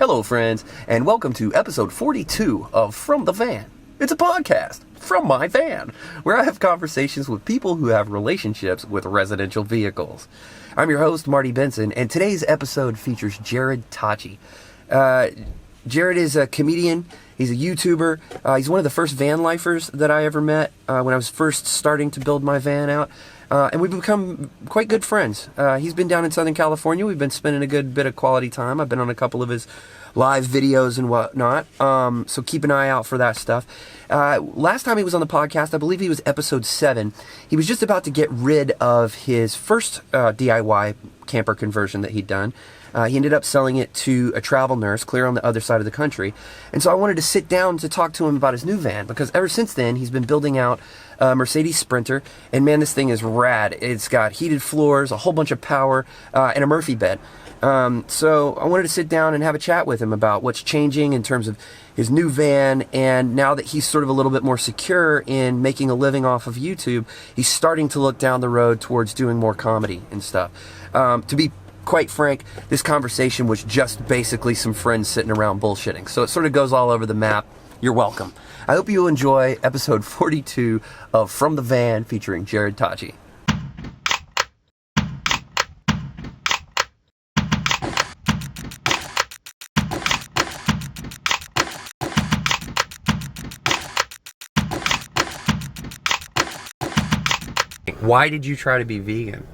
Hello, friends, and welcome to episode 42 of From the Van. It's a podcast from my van, where I have conversations with people who have relationships with residential vehicles. I'm your host, Marty Benson, and today's episode features Jarrod Tocci. Jarrod is a comedian. He's a YouTuber. He's one of the first van lifers that I ever met when I was first starting to build my van out. And we've become quite good friends. He's been down in Southern California. We've been spending a good bit of quality time. I've been on a couple of his live videos and whatnot. So keep an eye out for that stuff. Last time he was on the podcast, I believe he was episode 7. He was just about to get rid of his first DIY camper conversion that he'd done. He ended up selling it to a travel nurse clear on the other side of the country. And so I wanted to sit down to talk to him about his new van, because ever since then, he's been building out a Mercedes Sprinter. And man, this thing is rad. It's got heated floors, a whole bunch of power, and a Murphy bed. So I wanted to sit down and have a chat with him about what's changing in terms of his new van. And now that he's sort of a little bit more secure in making a living off of YouTube, he's starting to look down the road towards doing more comedy and stuff. To be quite frank, this conversation was just basically some friends sitting around bullshitting. So it sort of goes all over the map. You're welcome. I hope you enjoy episode 42 of From the Van featuring Jarrod Tocci. Why did you try to be vegan?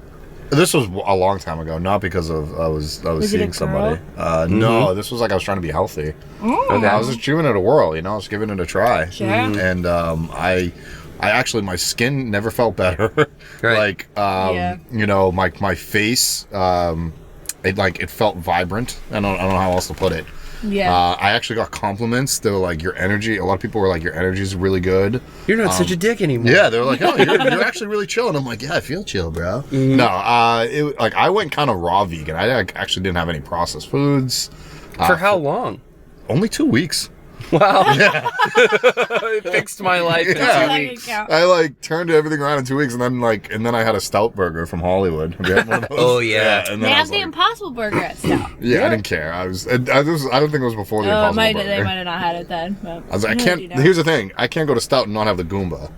This was a long time ago, not because of I was seeing somebody. No, this was like I was trying to be healthy. Okay. I was just giving it a whirl, I was giving it a try. Sure. And I actually, my skin never felt better. Right. My face, it felt vibrant. I don't know how else to put it. Yeah. I actually got compliments. They were like, your energy, a lot of people were like, your energy is really good. You're not such a dick anymore. Yeah, they were like, oh, you're actually really chill. And I'm like, yeah, I feel chill, bro. Mm-hmm. No, I went kind of raw vegan. I actually didn't have any processed foods. For how long? Only 2 weeks. Wow. Yeah. It fixed my life in 2 weeks. I turned everything around in 2 weeks, and then I had a Stout burger from Hollywood. Have you had one of those? Oh yeah. And They then have the Impossible Burger at Stout. Yeah, I didn't care. I don't think it was before the Impossible Burger. They might have not had it then. But I was like, here's the thing. I can't go to Stout and not have the Goomba.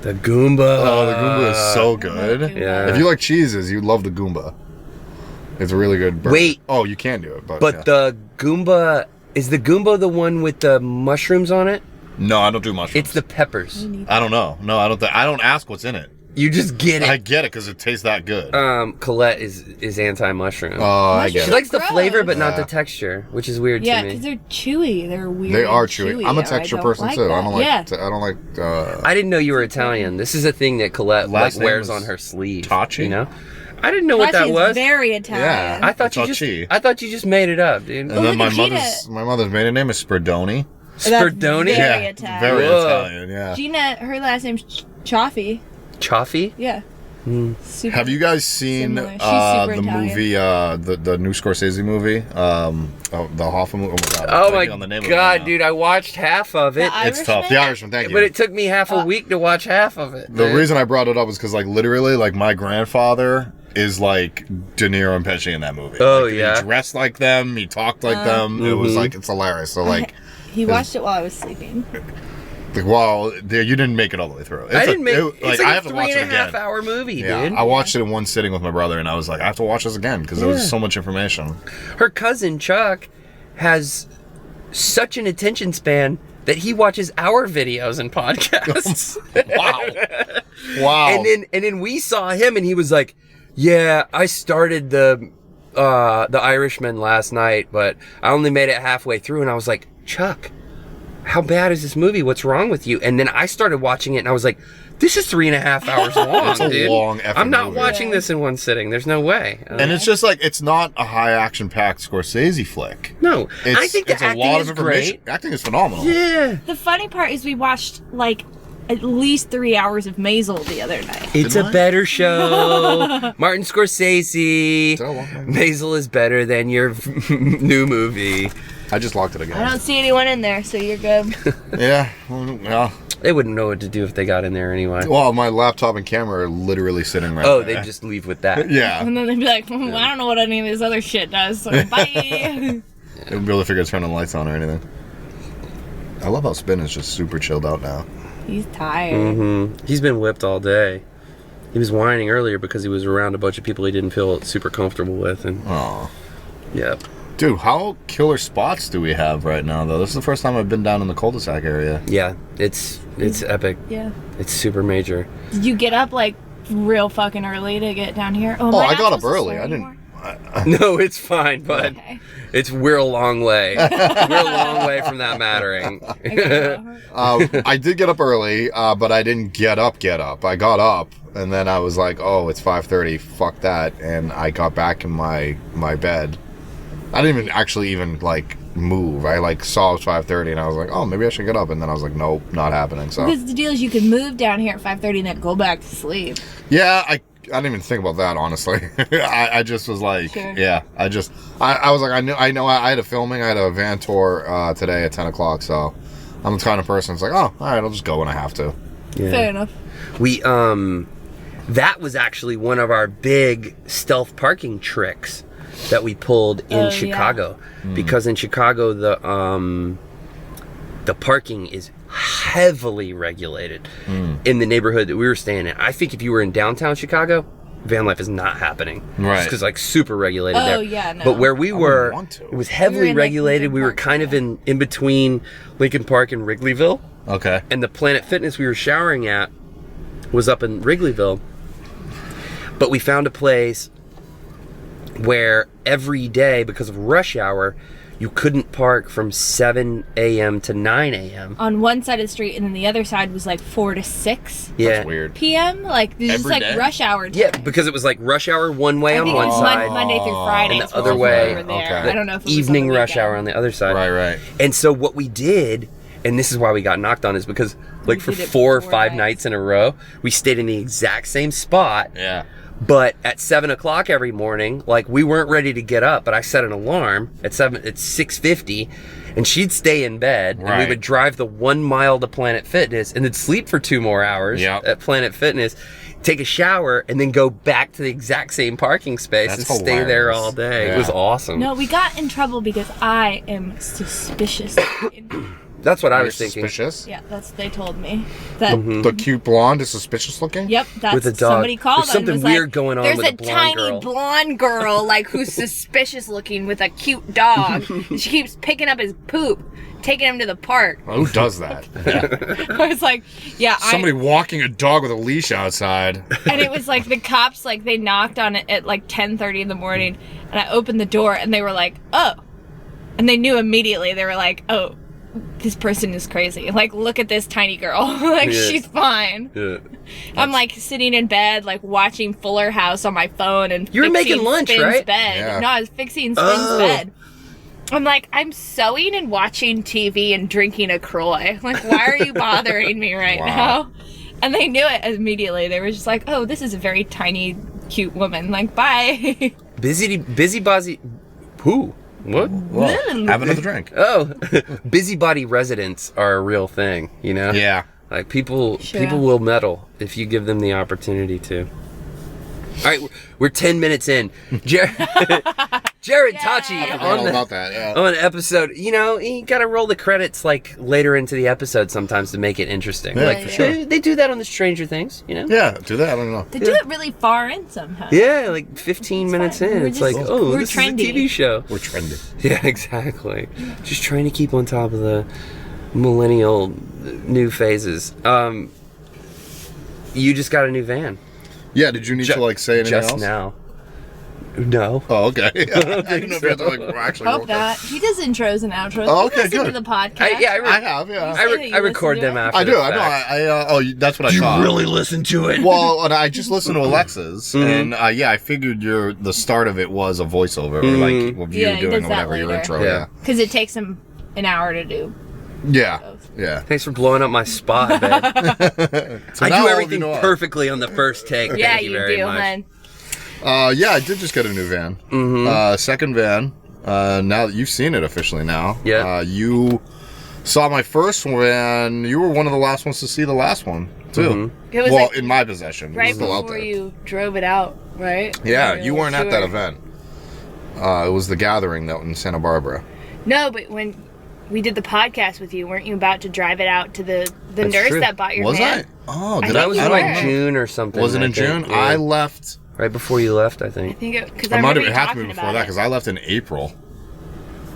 The Goomba. Oh, the Goomba is so good. Yeah. If you like cheeses, you'd love the Goomba. It's a really good burger. Wait. Oh, you can do it. But yeah. The Goomba... Is the Goomba the one with the mushrooms on it? No, I don't do mushrooms. It's the peppers. I don't know. No, I don't. I don't ask what's in it. You just get it. I get it because it tastes that good. Colette is anti-mushroom. Oh, I get She it. likes the Gross. flavor, but not the texture, which is weird Yeah, to me. because they're chewy. They're weird. They are and chewy. I'm a texture person too. I don't like. Yeah. I don't like. I didn't know you were Italian. This is a thing that Colette Last name wears is on her sleeve. Tocci? I didn't know what that Tocci's was. Very Italian. Yeah. I thought you just made it up, dude. And Oh, then look at my mother's maiden name is Sperdoni. Sperdoni? Very Yeah, Italian. very Whoa. Italian. Yeah. Gina, her last name's Chaffee. Chaffee? Yeah. Super. Have you guys seen Similar. She's super the Italian. movie, the new Scorsese movie, the Hoffa movie? Oh my god, dude! I watched half of it. The It's tough. The Irishman, thank you. But it took me half a week to watch half of it. The reason I brought it up is because, literally, my grandfather is like De Niro and Pesci in that movie. Oh, He yeah? dressed like them. He talked like them. It was it's hilarious. So He watched it while I was sleeping. you didn't make it all the way through. I didn't make it. It's I like have a to watch it again. 3.5-hour movie, Yeah, dude. I watched it in one sitting with my brother, and I was like, I have to watch this again because there was so much information. Her cousin Chuck has such an attention span that he watches our videos and podcasts. Wow. And then we saw him, and he was like, "Yeah, I started the Irishman last night, but I only made it halfway through." And I was like, "Chuck, how bad is this movie? What's wrong with you?" And then I started watching it, and I was like, "This is 3.5 hours long, It's a dude. long effing I'm not movie. watching this in one sitting. There's no way." And it's just it's not a high action packed Scorsese flick. No, I think the it's acting a lot is of information. great. Acting is phenomenal. Yeah. The funny part is we watched at least 3 hours of Maisel the other night. It's Didn't a I? better show. Martin Scorsese. So, well, Maisel is better than your new movie. I just locked it again. I don't see anyone in there, so you're good. Yeah. Well, They wouldn't know what to do if they got in there anyway. well, my laptop and camera are literally sitting right Oh, there. they just leave with that. Yeah. And then they'd be like, I don't know what any of this other shit does, so bye. wouldn't be able to figure out turning the lights on or anything. I love how Spin is just super chilled out now. He's tired. Mm-hmm. He's been whipped all day. He was whining earlier because he was around a bunch of people he didn't feel super comfortable with. And yeah. Dude, how killer spots do we have right now, though? This is the first time I've been down in the cul-de-sac area. Yeah, it's epic. Yeah. It's super major. Did you get up like real fucking early to get down here? Oh, I got up early. I didn't. No, it's fine, but we're a long way. We're a long way from that mattering. I did get up early, but I didn't get up. I got up, and then I was like, oh, it's 5:30. Fuck that. And I got back in my bed. I didn't even actually like move. I like saw it was 5:30, and I was like, oh, maybe I should get up. And then I was like, nope, not happening. So because the deal is you can move down here at 5:30 and then go back to sleep. Yeah, I didn't even think about that, honestly. I just was like, sure. Yeah, I was like, I know I had a filming. I had a van tour today at 10 o'clock, so I'm the kind of person that's like, oh, all right, I'll just go when I have to. Yeah. Fair enough. We, that was actually one of our big stealth parking tricks that we pulled in Chicago. Yeah. Because in Chicago, the parking is heavily regulated in the neighborhood that we were staying in. I think if you were in downtown Chicago, van life is not happening. Right. Just because like super regulated there. Oh, yeah, no. But where we were, it was heavily in, like, regulated. Lincoln We were Park, kind of in between Lincoln Park and Wrigleyville. Okay. And the Planet Fitness we were showering at was up in Wrigleyville. But we found a place where every day, because of rush hour, you couldn't park from 7 a.m. to 9 a.m. On one side of the street, and then the other side was like 4 to 6 Yeah. That's weird. p.m. Like, this is Every like day? rush hour time. Yeah, because it was like rush hour one way I on think one it's side, Monday through Friday. and the other way, I don't know if it was evening on the rush weekend. hour on the other side. Right. And so what we did, and this is why we got knocked on, is because like for did it 4 or 4 5 nights. nights in a row, we stayed in the exact same spot. Yeah. But at 7 o'clock every morning, like we weren't ready to get up, but I set an alarm at 6:50, and she'd stay in bed, and we Right. would drive the 1 mile to Planet Fitness, and then sleep for 2 more hours at Planet Fitness, take a shower, and then go back to the exact same parking space That's and stay there hilarious. all day. Yeah. It was awesome. No, we got in trouble because I am suspicious. That's what I You're was thinking. suspicious? Yeah, that's they told me. That The cute blonde is suspicious looking? Yep, that's With a dog. somebody called. There's something and was weird like, going on There's with a the blonde tiny girl." blonde girl like who's suspicious looking with a cute dog. And she keeps picking up his poop, taking him to the park. Well, who does that? I was like, yeah, Somebody walking a dog with a leash outside. and it was like the cops, like they knocked on it at like 10:30 in the morning, and I opened the door, and they were like, oh, and they knew immediately. They were like, oh, this person is crazy. Like, look at this tiny girl. Like, Yeah. she's fine. Yeah. I'm like sitting in bed, like watching Fuller House on my phone, and You were fixing making lunch, Spin's right? bed. Yeah. No, I was fixing Spin's bed. I'm like, I'm sewing and watching TV and drinking a Croix. Like, why are you bothering me right Wow. now? And they knew it immediately. They were just like, oh, this is a very tiny, cute woman. Like, bye. Busybody. Who? What? Well, have another drink. Oh, busybody residents are a real thing, you know? Yeah. Like people Sure. will meddle if you give them the opportunity to. All right, we're 10 minutes in. Jarrod Tocci I don't know on about that, yeah. an episode. You know, you got to roll the credits like later into the episode sometimes to make it interesting. Yeah, like for sure. they do that on the Stranger Things, you know? Yeah, do that. I don't know. They do it really far in sometimes. Yeah, like 15 minutes fine. in. We're It's just- like, oh, we're this trendy. is a TV show. We're trendy. Yeah, exactly. Just trying to keep on top of the millennial new phases. You just got a new van. Yeah, did you need to like say anything just else? now. No. Oh, okay. I didn't know if you had to like actually. Hope that. He does intros and outros. Oh, You okay, listen to good. the podcast. I have, yeah. I record them after. I do. the I know. fact. That's what I thought. listen to it? Well, and I just listened to Alexa's, and yeah, I figured the start of it was a voiceover, or like what you Yeah, were he doing does or that whatever your later. intro. Yeah. Because it takes him an hour to do. Yeah. Yeah. Thanks for blowing up my spot, babe. I now do all of everything you know. perfectly on the first take. Yeah, Thank you very do, much. hun. Yeah, I did just get a new van. Second van. Now that you've seen it officially now. Yeah. You saw my first van. You were one of the last ones to see the last one, too. It was Well, like in my possession. It was right still out before there. you drove it out, right? Yeah, Or you weren't at that tour. event. It was the gathering that in Santa Barbara. No, but when we did the podcast with you, weren't you about to drive it out to the That's nurse true. that bought your Was van? I? Oh, I did think That was you in were. like June or something. Was it in I think. June? Yeah. I left. Right before you left, I I think. think because It I might remember have. you It had to talking be before about that it. because I left in April.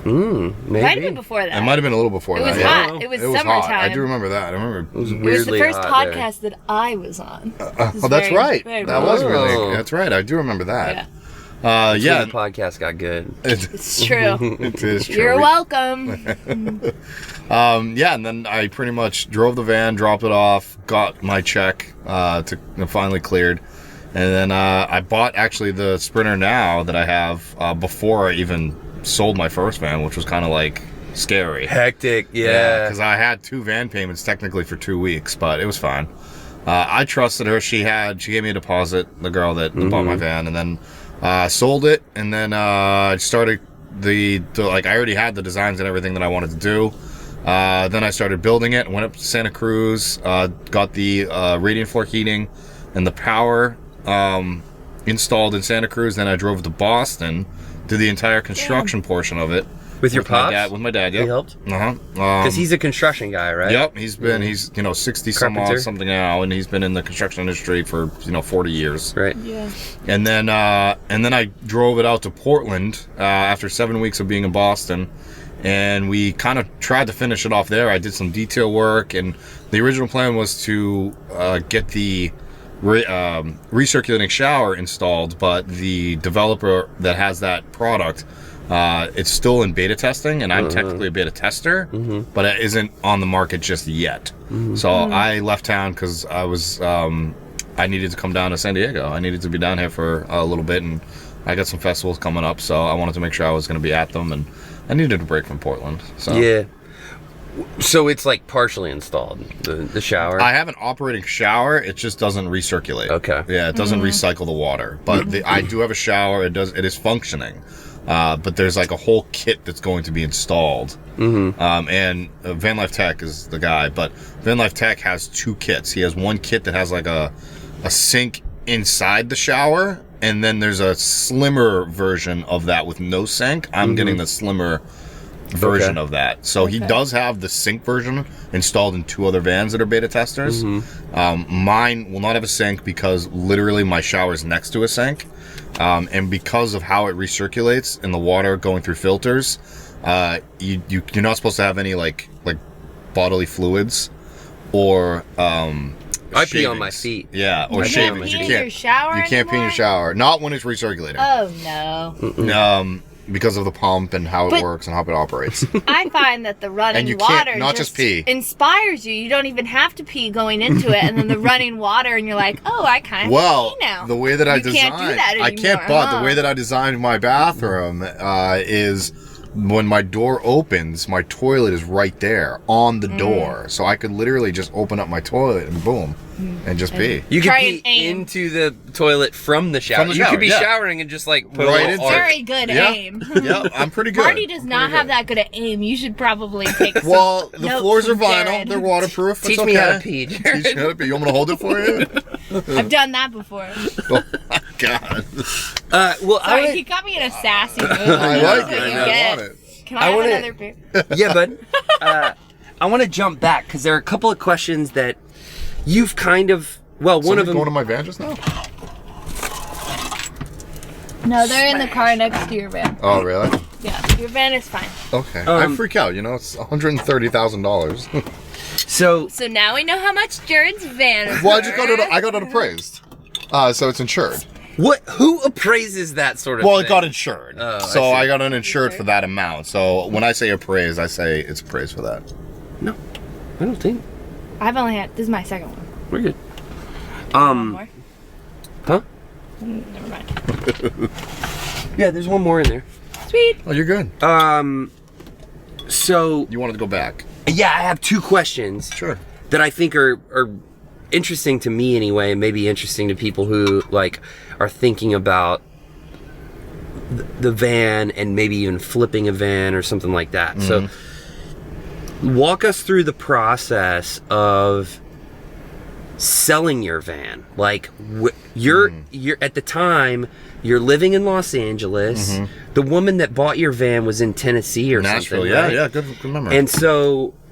Maybe. Might have been before that. It might have been a little before It that. was yeah. hot. It was Hot. summertime. I do remember that. I remember. It was It was the weirdly first hot there. podcast that I was on. Oh, that's right. That was really. Oh. That's right. I do remember that. Yeah. That's Yeah. when the podcast got good. It's true. It is true. You're welcome. Yeah, and then I pretty much drove the van, dropped it off, got my check to finally cleared, and then I bought actually the Sprinter now that I have before I even sold my first van, which was kind of like scary. Hectic, yeah. Because I had 2 van payments technically for 2 weeks, but it was fine. I trusted her. She gave me a deposit, the girl that bought my van, and then sold it, and then I started I already had the designs and everything that I wanted to do. Then I started building it, went up to Santa Cruz, got the radiant floor heating and the power installed in Santa Cruz. Then I drove to Boston, did the entire construction portion of it. With your my pops? dad, with my dad, yep. He helped? Uh-huh. Because he's a construction guy, right? Yep, he's 60 some Carpenter. odd something now, and he's been in the construction industry for 40 years. Right. Yeah. And then I drove it out to Portland after 7 weeks of being in Boston, and we kind of tried to finish it off there. I did some detail work, and the original plan was to get the recirculating shower installed, but the developer that has that product, it's still in beta testing, and I'm technically a beta tester, but it isn't on the market just yet. So I left town because I was I needed to come down to San Diego. I needed to be down here for a little bit, and I got some festivals coming up, so I wanted to make sure I was going to be at them, and I needed a break from Portland. So Yeah. So it's like partially installed, the shower? I have an operating shower. It just doesn't recirculate. Okay. Yeah, it doesn't recycle the water, but I do have a shower. It is functioning. But there's like a whole kit that's going to be installed. And Van Life Tech is the guy, but Van Life Tech has 2 kits. He has one kit that has like a sink inside the shower, and then there's a slimmer version of that with no sink. I'm getting the slimmer version of that. So he does have the sink version installed in 2 other vans that are beta testers. Mine will not have a sink because literally my shower is next to a sink. And because of how it recirculates and the water going through filters, you're not supposed to have any like bodily fluids or I pee on my feet. Yeah, or I shavings. can't pee in your shower You can't pee in your anymore? shower. Not when it's recirculating. Oh no. Because of the pump and how it But- works and how it operates. I find that the running And you can't- water not just pee. inspires you. You don't even have to pee going into it, and then the running water, and you're like, oh, I kind of Well, pee now. the way that I You designed, can't do that I can't. anymore, But huh? the way that I designed my bathroom is when my door opens, my toilet is right there on the door, so I could literally just open up my toilet and boom, and just pee. You could Try pee and aim. into the toilet from the shower. From the You shower, could be yeah. showering and just like put Right a little into arc. Very good Yeah. aim. Yeah, I'm pretty good. Marty does not have that good at aim. You should probably take some Well, the notes floors are from vinyl; Jarrod. they're waterproof. Teach it's me how okay. to pee, Teach Jarrod. me how to pee. You want me to hold it for you? I've done that before. Oh my God, Well, Sorry, I he got me in a sassy mood. I That's like what it. you I get. want it. Can I have wanna- another beer? yeah, bud. I want to jump back because there are a couple of questions that you've kind of. Well, one Somebody of them. going to my van just now? No, they're in the car next to your van. Oh, really? Yeah, your van is fine. Okay. I freak out. It's $130,000. So So now we know how much Jarrod's van is Well, worth. I got it appraised, so it's insured. what? Who appraises that sort of? Well, thing? it got insured, Oh, so I I see. got it insured for that amount. So when I say appraised, I say it's appraised for that. No, I don't think I've only had, this is my second one. we're good. One more? Huh? Never mind. Yeah, there's one more in there. Sweet. Oh, you're good. So You wanted to go back? yeah, I have 2 questions. Sure. That I think are interesting to me anyway, and maybe interesting to people who like are thinking about the van and maybe even flipping a van or something like that. So walk us through the process of selling your van. Like you're at the time You're living in Los Angeles. Mm-hmm. The woman that bought your van was in Tennessee or Nashville, something, yeah, right? yeah, good memory.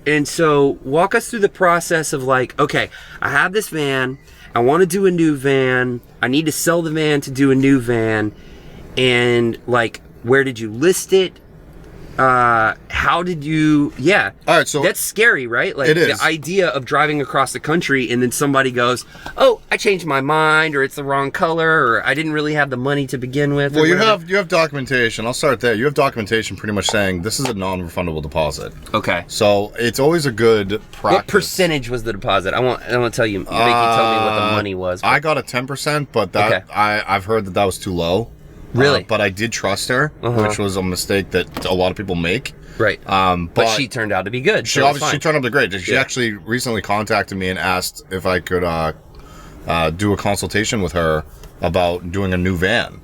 And so walk us through the process of like, okay, I have this van. I want to do a new van. I need to sell the van to do a new van. And like, where did you list it? How did you? Yeah. All right, so that's scary, right? Like it is. The idea of driving across the country and then somebody goes, "Oh, I changed my mind," or "It's the wrong color," or "I didn't really have the money to begin with." Well, you have documentation. I'll start there. You have documentation pretty much saying this is a non-refundable deposit. Okay. So it's always a good practice. What percentage was the deposit? I want to tell you. Make you tell me what the money was. I got a 10%, but that Okay. I've heard that was too low. Really? But I did trust her, which was a mistake that a lot of people make. Right. But she turned out to be good. She so obviously she turned out to be great. She Yeah. actually recently contacted me and asked if I could do a consultation with her about doing a new van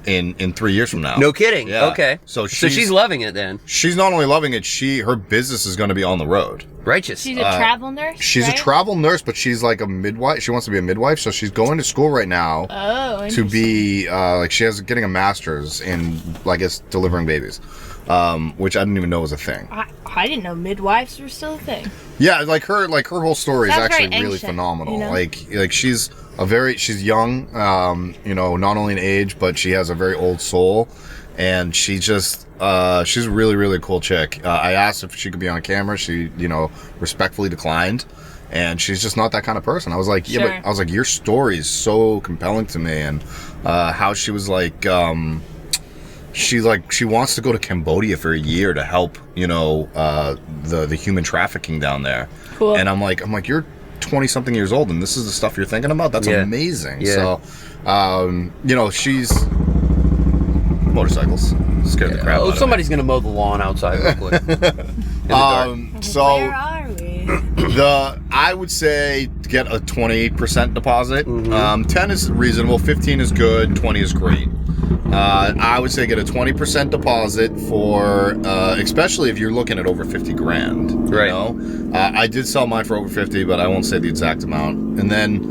in 3 years from now. No kidding. Yeah. Okay. So she's loving it then. She's not only loving it, her business is going to be on the road. Righteous. She's a travel nurse. She's right? a travel nurse, but she's like a midwife. She wants to be a midwife, so she's going to school right now Oh, to be getting a master's in, I guess, delivering babies, which I didn't even know was a thing. I didn't know midwives were still a thing. Yeah, like her whole story is Sounds actually very really ancient, phenomenal. you know? Like she's young, not only in age, but she has a very old soul, and she's a really, really cool chick. I asked if she could be on camera. She, respectfully declined, and she's just not that kind of person. I was like, Sure. I was like, your story is so compelling to me, and how she was like, she wants to go to Cambodia for a year to help, the human trafficking down there. Cool. And I'm like, you're 20 something years old, and this is the stuff you're thinking about. That's Yeah. amazing. Yeah. So, she's motorcycles scared the crap out of me. Somebody's gonna mow the lawn outside real quick. In the dark. So Where are we? I would say get a 20% deposit. Mm-hmm. 10 is reasonable, 15 is good, 20 is great. I would say get a 20% deposit for, especially if you're looking at over 50 grand. Right. You know? I did sell mine for over 50, but I won't say the exact amount. And then,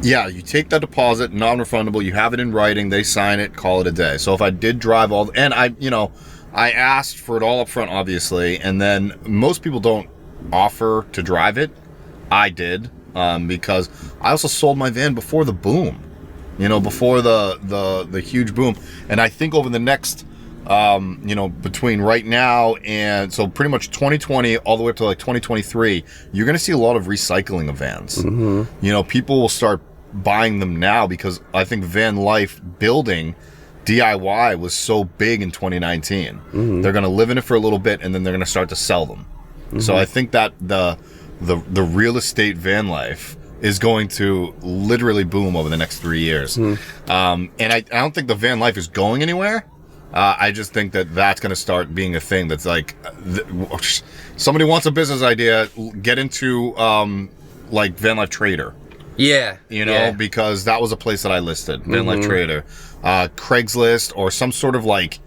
you take that deposit, non-refundable, you have it in writing, they sign it, call it a day. So if I did drive and I asked for it all up front, obviously, and then most people don't offer to drive it. I did, because I also sold my van before the boom, before the huge boom. And I think over the next, between right now and so pretty much 2020 all the way up to like 2023, you're going to see a lot of recycling of vans. Mm-hmm. People will start buying them now because I think van life building DIY was so big in 2019. Mm-hmm. They're going to live in it for a little bit and then they're going to start to sell them. Mm-hmm. So I think that the real estate van life is going to literally boom over the next 3 years. Mm-hmm. And I don't think the van life is going anywhere. I just think that that's going to start being a thing that's like, somebody wants a business idea, get into like Van Life Trader. Yeah. Because that was a place that I listed, Van Life Trader. Craigslist or some sort of like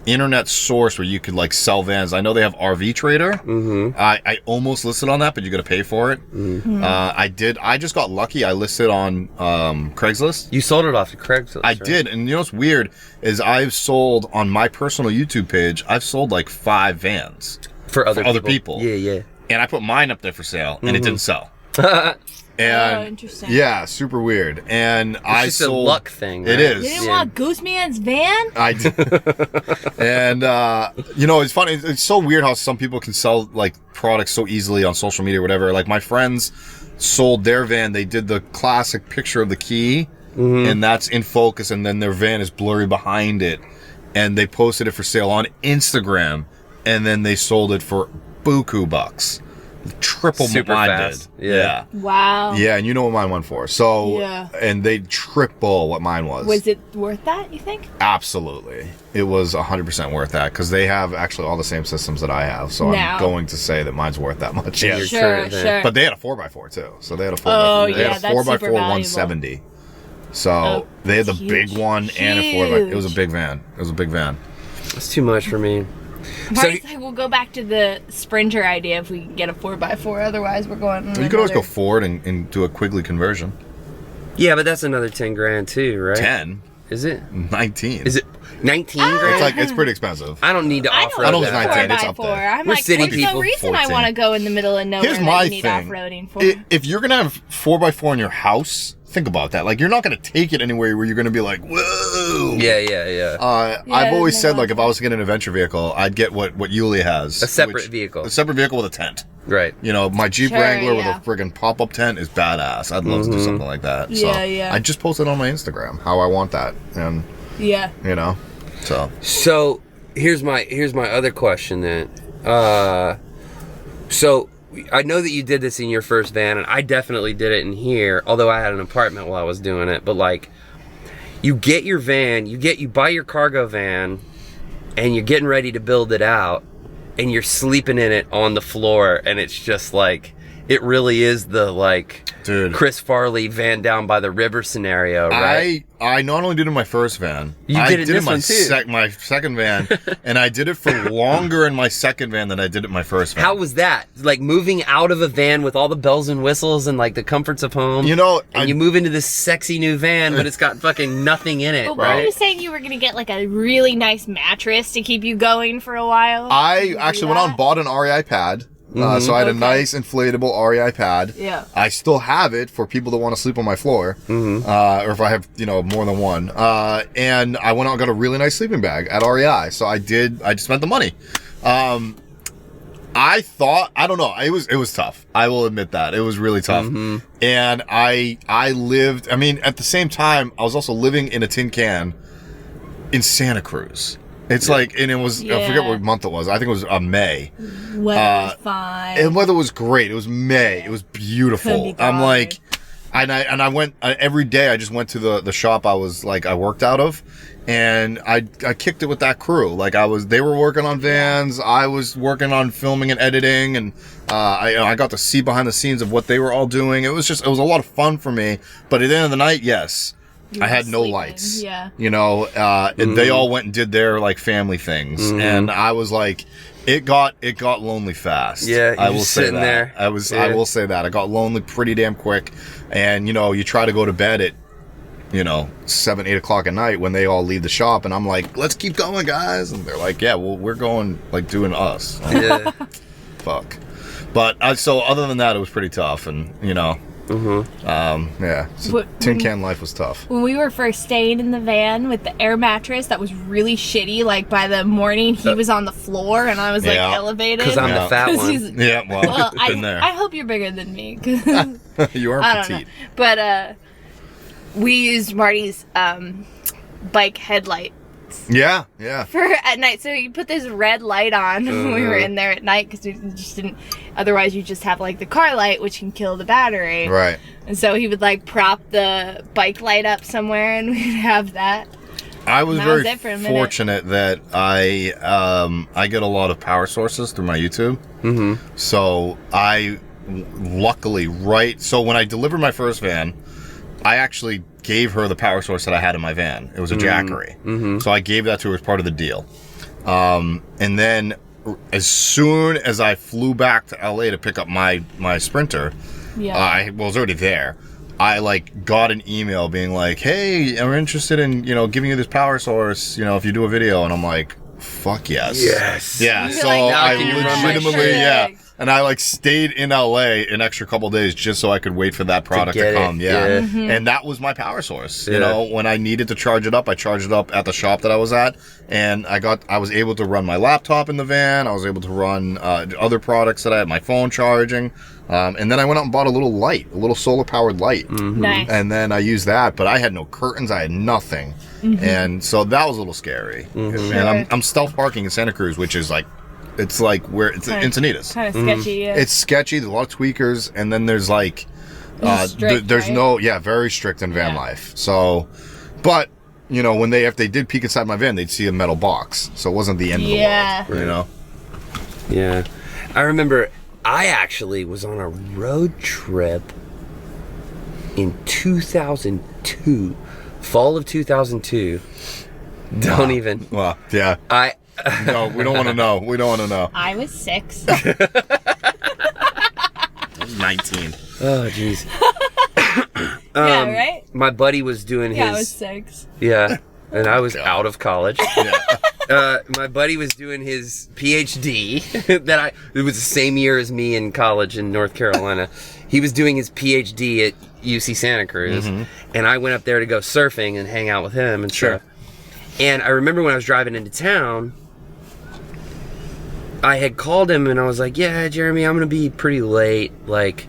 internet source where you could like sell vans. I know they have RV Trader. Mm-hmm. I almost listed on that, but you got to pay for it. Mm-hmm. I just got lucky. I listed on Craigslist. You sold it off to Craigslist. I did, and what's weird is I've sold on my personal YouTube page. I've sold like 5 vans for other people. Yeah. And I put mine up there for sale, and it didn't sell. And interesting. Yeah, super weird. And it's just sold a luck thing. Right? It is. You didn't want Gooseman's van? I did. And it's funny. It's so weird how some people can sell like products so easily on social media or whatever. Like my friends sold their van. They did the classic picture of the key, and that's in focus, and then their van is blurry behind it, and they posted it for sale on Instagram, and then they sold it for buku bucks. Triple Super mine fast. did. Yeah. Wow. Yeah, and you know what mine went for. So, Yeah. And they triple what mine was. Was it worth that, you think? Absolutely. It was 100% worth that because they have actually all the same systems that I have. So Now. I'm going to say that mine's worth that much. Yeah, Yeah. you're Sure. But they had a 4x4 too. So they had a 4x4. Oh, they yeah, had a that's 4x4 super valuable. 170. So Oh, they had the huge. big one and a 4x4. It was a Huge. big van. It was a big van. It's too much for me. Right, so we'll go back to the Sprinter idea if we can get a 4x4. Otherwise, we're going. You could always go Ford and do a Quigley conversion. Yeah, but that's another 10 grand too, right? 10, Is it? 19. Is it 19 grand? It's pretty expensive. I don't need to I off-road know I don't it's think that. 19, it's 4x4. up there. I'm We're like, city what's people. the reason I 14. want to go in the middle of nowhere Here's that my you need thing. off-roading for? If you're gonna have 4x4 in your house, think about that. Like, you're not gonna take it anywhere where you're gonna be like, whoa. Yeah. I've always no, said, like, if I was to get an adventure vehicle, I'd get what Yulia has. A separate vehicle. A separate vehicle with a tent. Right. You know, my Jeep Sure, Wrangler yeah. with a friggin' pop-up tent is badass. I'd love to do something like that. Yeah. I just posted on my Instagram how I want that. And, Yeah. you know, So here's my other question then. So I know that you did this in your first van, and I definitely did it in here, although I had an apartment while I was doing it. But like, you get your van, you buy your cargo van, and you're getting ready to build it out, and you're sleeping in it on the floor, and it's just like, it really is the like, dude, Chris Farley van down by the river scenario, right? I not only did it in my first van, You did it in this one, too. my second van, and I did it for longer in my second van than I did it in my first van. How was that? Like moving out of a van with all the bells and whistles and like the comforts of home. You know, and you move into this sexy new van, but it's got fucking nothing in it, But were you right? saying you were going to get like a really nice mattress to keep you going for a while? I actually went out and bought an REI pad. So I had a nice inflatable REI pad. Yeah. I still have it for people that want to sleep on my floor, or if I have, more than one. And I went out and got a really nice sleeping bag at REI. So I just spent the money. I don't know, it was tough. I will admit that. It was really tough. And I lived, at the same time, I was also living in a tin can in Santa Cruz. It's like, and it was, I forget what month it was. I think it was May. Weather was fine. And weather was great. It was May. It was beautiful. Couldn't be I'm bothered. like, and I went every day. I just went to the shop I worked out of, and I kicked it with that crew. Like they were working on vans. I was working on filming and editing, and I got to see behind the scenes of what they were all doing. It was a lot of fun for me. But at the end of the night, yes. I had no lights. Yeah. And they all went and did their like family things, and I was like, it got lonely fast. Yeah, I you're will just say sitting that. there. I Yeah. will say that I got lonely pretty damn quick, and you try to go to bed at 7, 8 o'clock at night when they all leave the shop, and I'm like, let's keep going, guys, and they're like, yeah, well, we're going like doing us. Yeah. Fuck. But so other than that, it was pretty tough, and yeah. So tin can life was tough. When we were first staying in the van with the air mattress, that was really shitty. Like by the morning, he was on the floor and I was like Yeah. elevated. Because I'm Yeah. the fat 'Cause one. he's- Yeah, well, Well, been there. I hope you're bigger than me. 'Cause You are I don't know. petite. But we used Marty's bike headlight Yeah. for at night. So you put this red light on when we were in there at night because we just didn't. Otherwise, you just have like the car light, which can kill the battery. Right. And so he would like prop the bike light up somewhere, and we'd have that. I was That was very it for a minute. fortunate that I get a lot of power sources through my YouTube. So I luckily so when I delivered my first van, I actually gave her the power source that I had in my van. It was a Jackery. So I gave that to her as part of the deal. And then as soon as I flew back to LA to pick up my Sprinter, Yeah. I was already there. I like got an email being like, "Hey, we're interested in giving you this power source. If you do a video." And I'm like, "Fuck yes, Yes. yeah." You're So like, now I can you run my legitimately, shit? yeah. And I like stayed in LA an extra couple days just so I could wait for that product to get it, come. Yeah. yeah. Mm-hmm. And that was my power source. Yeah. When I needed to charge it up, I charged it up at the shop that I was at, and I was able to run my laptop in the van. I was able to run other products that I had, my phone charging. And then I went out and bought a little solar powered light. Nice. And then I used that, but I had no curtains, I had nothing. And so that was a little scary. And I'm stealth parking in Santa Cruz, which is like, it's like where it's Encinitas. Kind of sketchy. Yeah. It's sketchy. There's a lot of tweakers, and then there's like, Strict, there's right? very strict in van Yeah. life. So, but if they did peek inside my van, they'd see a metal box, so it wasn't the end Yeah. of the world. Yeah. I remember I actually was on a road trip in 2002. Fall of 2002. Don't even. Well, yeah. No, we don't want to know. We don't want to know. I was 6. 19. Oh, jeez. Yeah, right? My buddy was doing Yeah, I was his... 6. Yeah, and I was God. out of college. My buddy was doing his PhD. It was the same year as me in college in North Carolina. He was doing his PhD at UC Santa Cruz, and I went up there to go surfing and hang out with him and stuff. And I remember when I was driving into town, I had called him and I was like, yeah, Jeremy, I'm going to be pretty late. Like,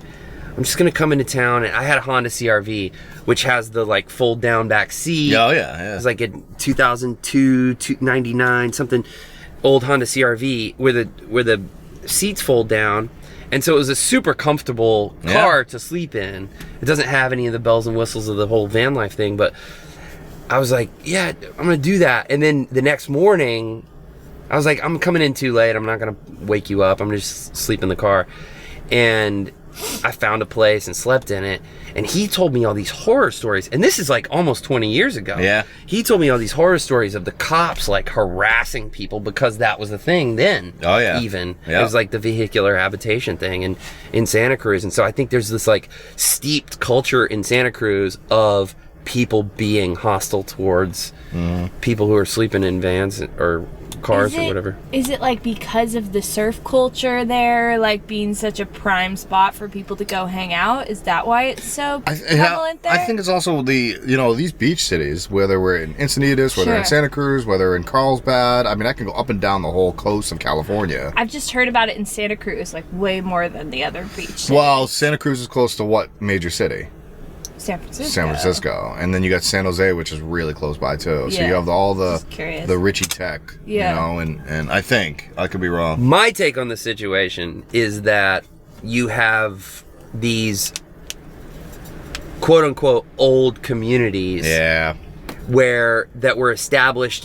I'm just going to come into town. And I had a Honda CRV, which has the, like, fold-down back seat. Oh, yeah. It was like a 2002, 99, something, old Honda CRV where the seats fold down. And so it was a super comfortable car to sleep in. It doesn't have any of the bells and whistles of the whole van life thing, but I was like, yeah, I'm going to do that. And then the next morning, I was like, I'm coming in too late. I'm not going to wake you up. I'm going to just sleep in the car. And I found a place and slept in it. And he told me all these horror stories. And this is like almost 20 years ago. Yeah. He told me all these horror stories of the cops like harassing people because that was the thing then. Oh, yeah. Even. Yeah. It was like the vehicular habitation thing in Santa Cruz. And so I think there's this like steeped culture in Santa Cruz of people being hostile towards people who are sleeping in vans or cars or whatever. Is it like because of the surf culture there, like being such a prime spot for people to go hang out? Is that why it's so prevalent there? I think it's also these beach cities, whether we're in Encinitas, whether in Santa Cruz, whether in Carlsbad. I mean, I can go up and down the whole coast of California. I've just heard about it in Santa Cruz, like way more than the other beach cities. Well, Santa Cruz is close to what major city? San Francisco. San Francisco. And then you got San Jose, which is really close by too. So Yeah. you have all Just curious. the Richie tech, and I think, I could be wrong. My take on the situation is that you have these quote unquote old communities Yeah. that were established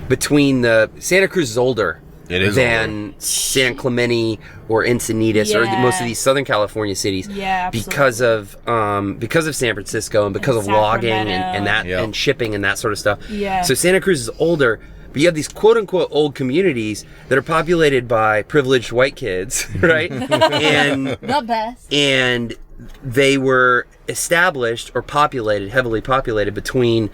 between the Santa Cruz is older It is than San Clemente or Encinitas or most of these Southern California cities. Yeah, because of San Francisco and because And of logging Sacramento. and that Yep. and shipping and that sort of stuff. Yeah. So Santa Cruz is older, but you have these quote unquote old communities that are populated by privileged white kids, right? and The best. and they were established or heavily populated between,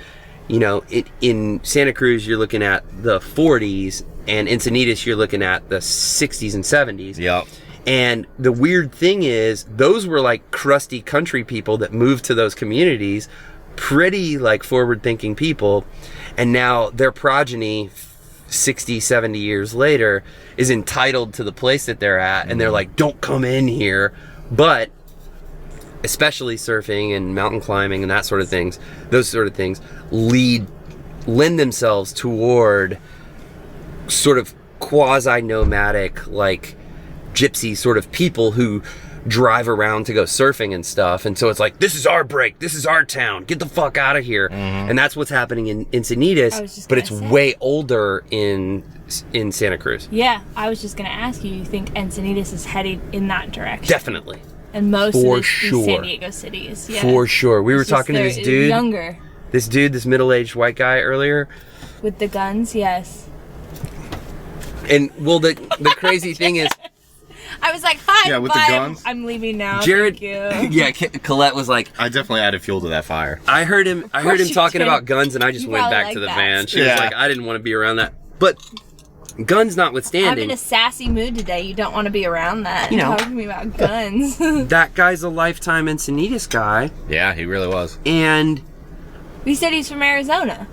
in Santa Cruz you're looking at the 40s, and Encinitas you're looking at the 60s and 70s. Yep. And the weird thing is, those were like crusty country people that moved to those communities, pretty like forward-thinking people, and now their progeny 60, 70 years later is entitled to the place that they're at, and they're like, don't come in here. But especially surfing and mountain climbing and those sort of things lend themselves toward sort of quasi-nomadic, like gypsy sort of people who drive around to go surfing and stuff. And so it's like, this is our break, this is our town, get the fuck out of here. And that's what's happening in Encinitas, but it's way older in Santa Cruz. Yeah, I was just going to ask you think Encinitas is headed in that direction? Definitely. And most For of these sure. San Diego cities. Yeah. For sure. We were It's just talking to they're this dude, younger. this middle-aged white guy earlier. With the guns, yes. And well, the crazy thing is, I was like, hi, Yeah, with the bye, guns. I'm leaving now. Jared, Thank you. yeah, Colette was like, I definitely added fuel to that fire. I heard him course you talking did. about guns, and I just You went probably back like to the that. van. She was Yeah. like, I didn't want to be around that. But guns I'm notwithstanding, in a sassy mood today. You don't want to be around that. You know. Talking to me about guns. that guy's a lifetime Encinitas guy, Yeah, he really was. and We said he's from Arizona.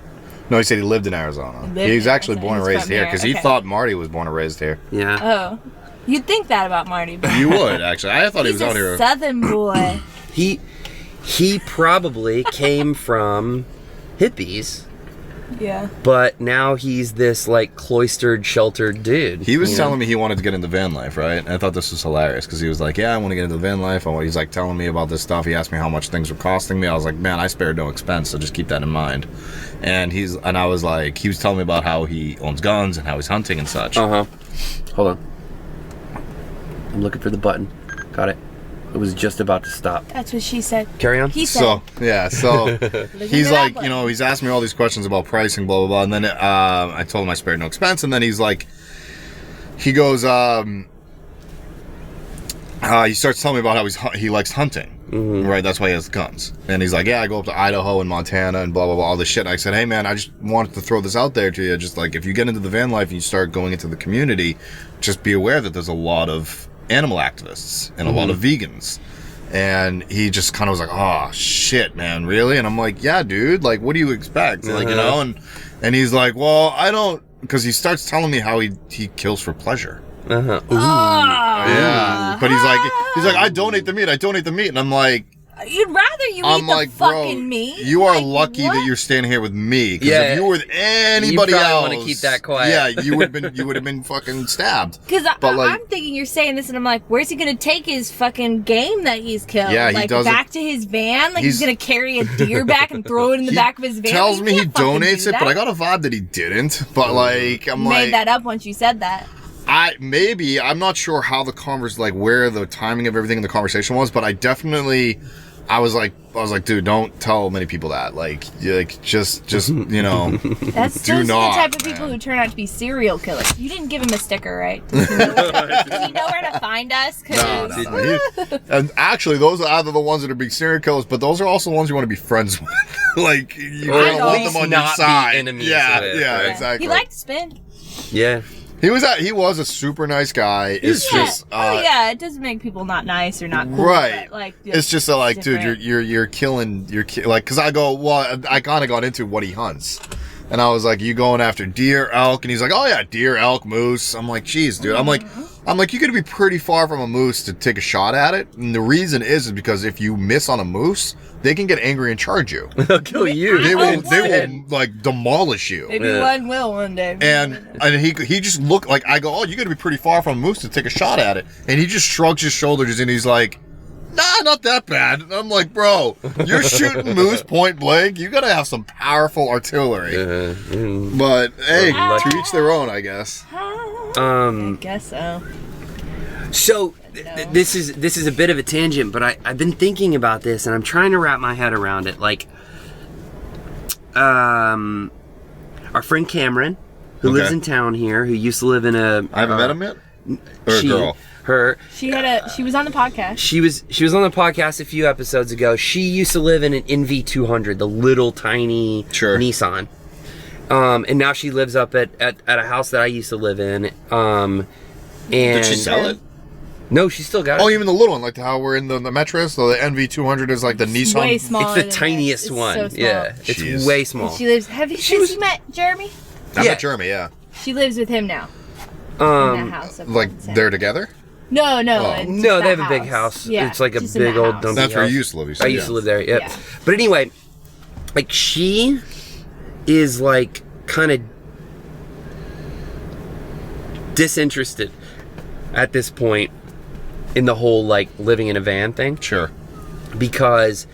No, he said he lived in Arizona. Lived He was in actually Arizona. born and He's raised from here here, because he okay. thought Marty was born and raised here. yeah, Oh. You'd think that about Marty, but You would, actually. I thought he he's was out a here. southern boy. he probably came from hippies, Yeah. but now he's this like cloistered, sheltered dude. He was telling me he wanted to get into van life, right? And I thought this was hilarious because he was like, yeah, I want to get into van life. He's like telling me about this stuff. He asked me how much things were costing me. I was like, man, I spared no expense, so just keep that in mind. And I was like, he was telling me about how he owns guns and how he's hunting and such. Hold on, I'm looking for the button. Got it. It was just about to stop. That's what she said. Carry on. He said. So he's it like, up. he's asked me all these questions about pricing, blah, blah, blah. And then I told him I spared no expense. And then he's like, he goes, he starts telling me about how he likes hunting. Right, that's why he has guns. And he's like, yeah, I go up to Idaho and Montana and blah, blah, blah, all this shit. And I said, hey, man, I just wanted to throw this out there to you. Just like, if you get into the van life and you start going into the community, just be aware that there's a lot of animal activists and a lot of vegans. And he just kind of was like, oh, shit, man, really? And I'm like, yeah, dude, like, what do you expect? Like, you know, and he's like, well, I don't, because he starts telling me how he kills for pleasure. Yeah, but he's like, I donate the meat, and I'm like, you'd rather you eat the fucking meat. You are lucky that you're standing here with me. Because if you were with anybody you else, want to keep that quiet. Yeah, you would have been fucking stabbed. Because I'm thinking you're saying this, and I'm like, where's he gonna take his fucking game that he's killed? Yeah, he like does back to his van. Like he's gonna carry a deer back and throw it in the back of his van. Tells me he donates it, but I got a vibe that he didn't. But like, I'm made that up once you said that. I'm not sure how the where the timing of everything in the conversation was, but I was like, dude, don't tell many people that. Just you know, that's do those not, are the type of people who turn out to be serial killers. You didn't give him a sticker, right? Does he know where to find us? No. And actually, those are either the ones that are big serial killers, but those are also the ones you want to be friends with. Like, you don't want them on your side. Exactly. He liked to spin. Yeah. He was a super nice guy. It's just it doesn't make people not nice or not cool. Right. But, it's just like, dude, you're killing because I go, well, I kind of got into what he hunts. And I was like, you going after deer, elk? And he's like, oh yeah, deer, elk, moose. I'm like, geez, dude. I'm like, you got to be pretty far from a moose to take a shot at it. And the reason is because if you miss on a moose, they can get angry and charge you. They'll kill you. They will like demolish you. Maybe one will one day. And he just looked like, I go, oh, you got to be pretty far from a moose to take a shot at it. And he just shrugs his shoulders and he's like, nah, not that bad. And I'm like, bro, you're shooting moose point blank. You got to have some powerful artillery. But hey, to each their own, I guess. I guess so. So this is a bit of a tangent, but I've been thinking about this and I'm trying to wrap my head around it. Like, our friend Cameron, who lives in town here, who used to live in a. I haven't met him yet. Or a girl. She was on the podcast. She was on the podcast a few episodes ago. She used to live in an NV200, the little tiny Nissan. And now she lives up at a house that I used to live in. And did she sell it? No, she still got it. Oh, even the little one, like how we're in the Metro. So the NV200 is like the Nissan. Way smaller. It's the tiniest one. So small. Yeah, it's way small. And she lives. Have you met Jeremy? I met Jeremy. Yeah. She lives with him now. In that house. Like they're together. No. No, they have a big house. Yeah, it's like a big old dumpy house. That's where you used to live. I used to live there. Yep. Yeah. But anyway, like she is like kind of disinterested at this point in the whole like living in a van thing. Sure. Because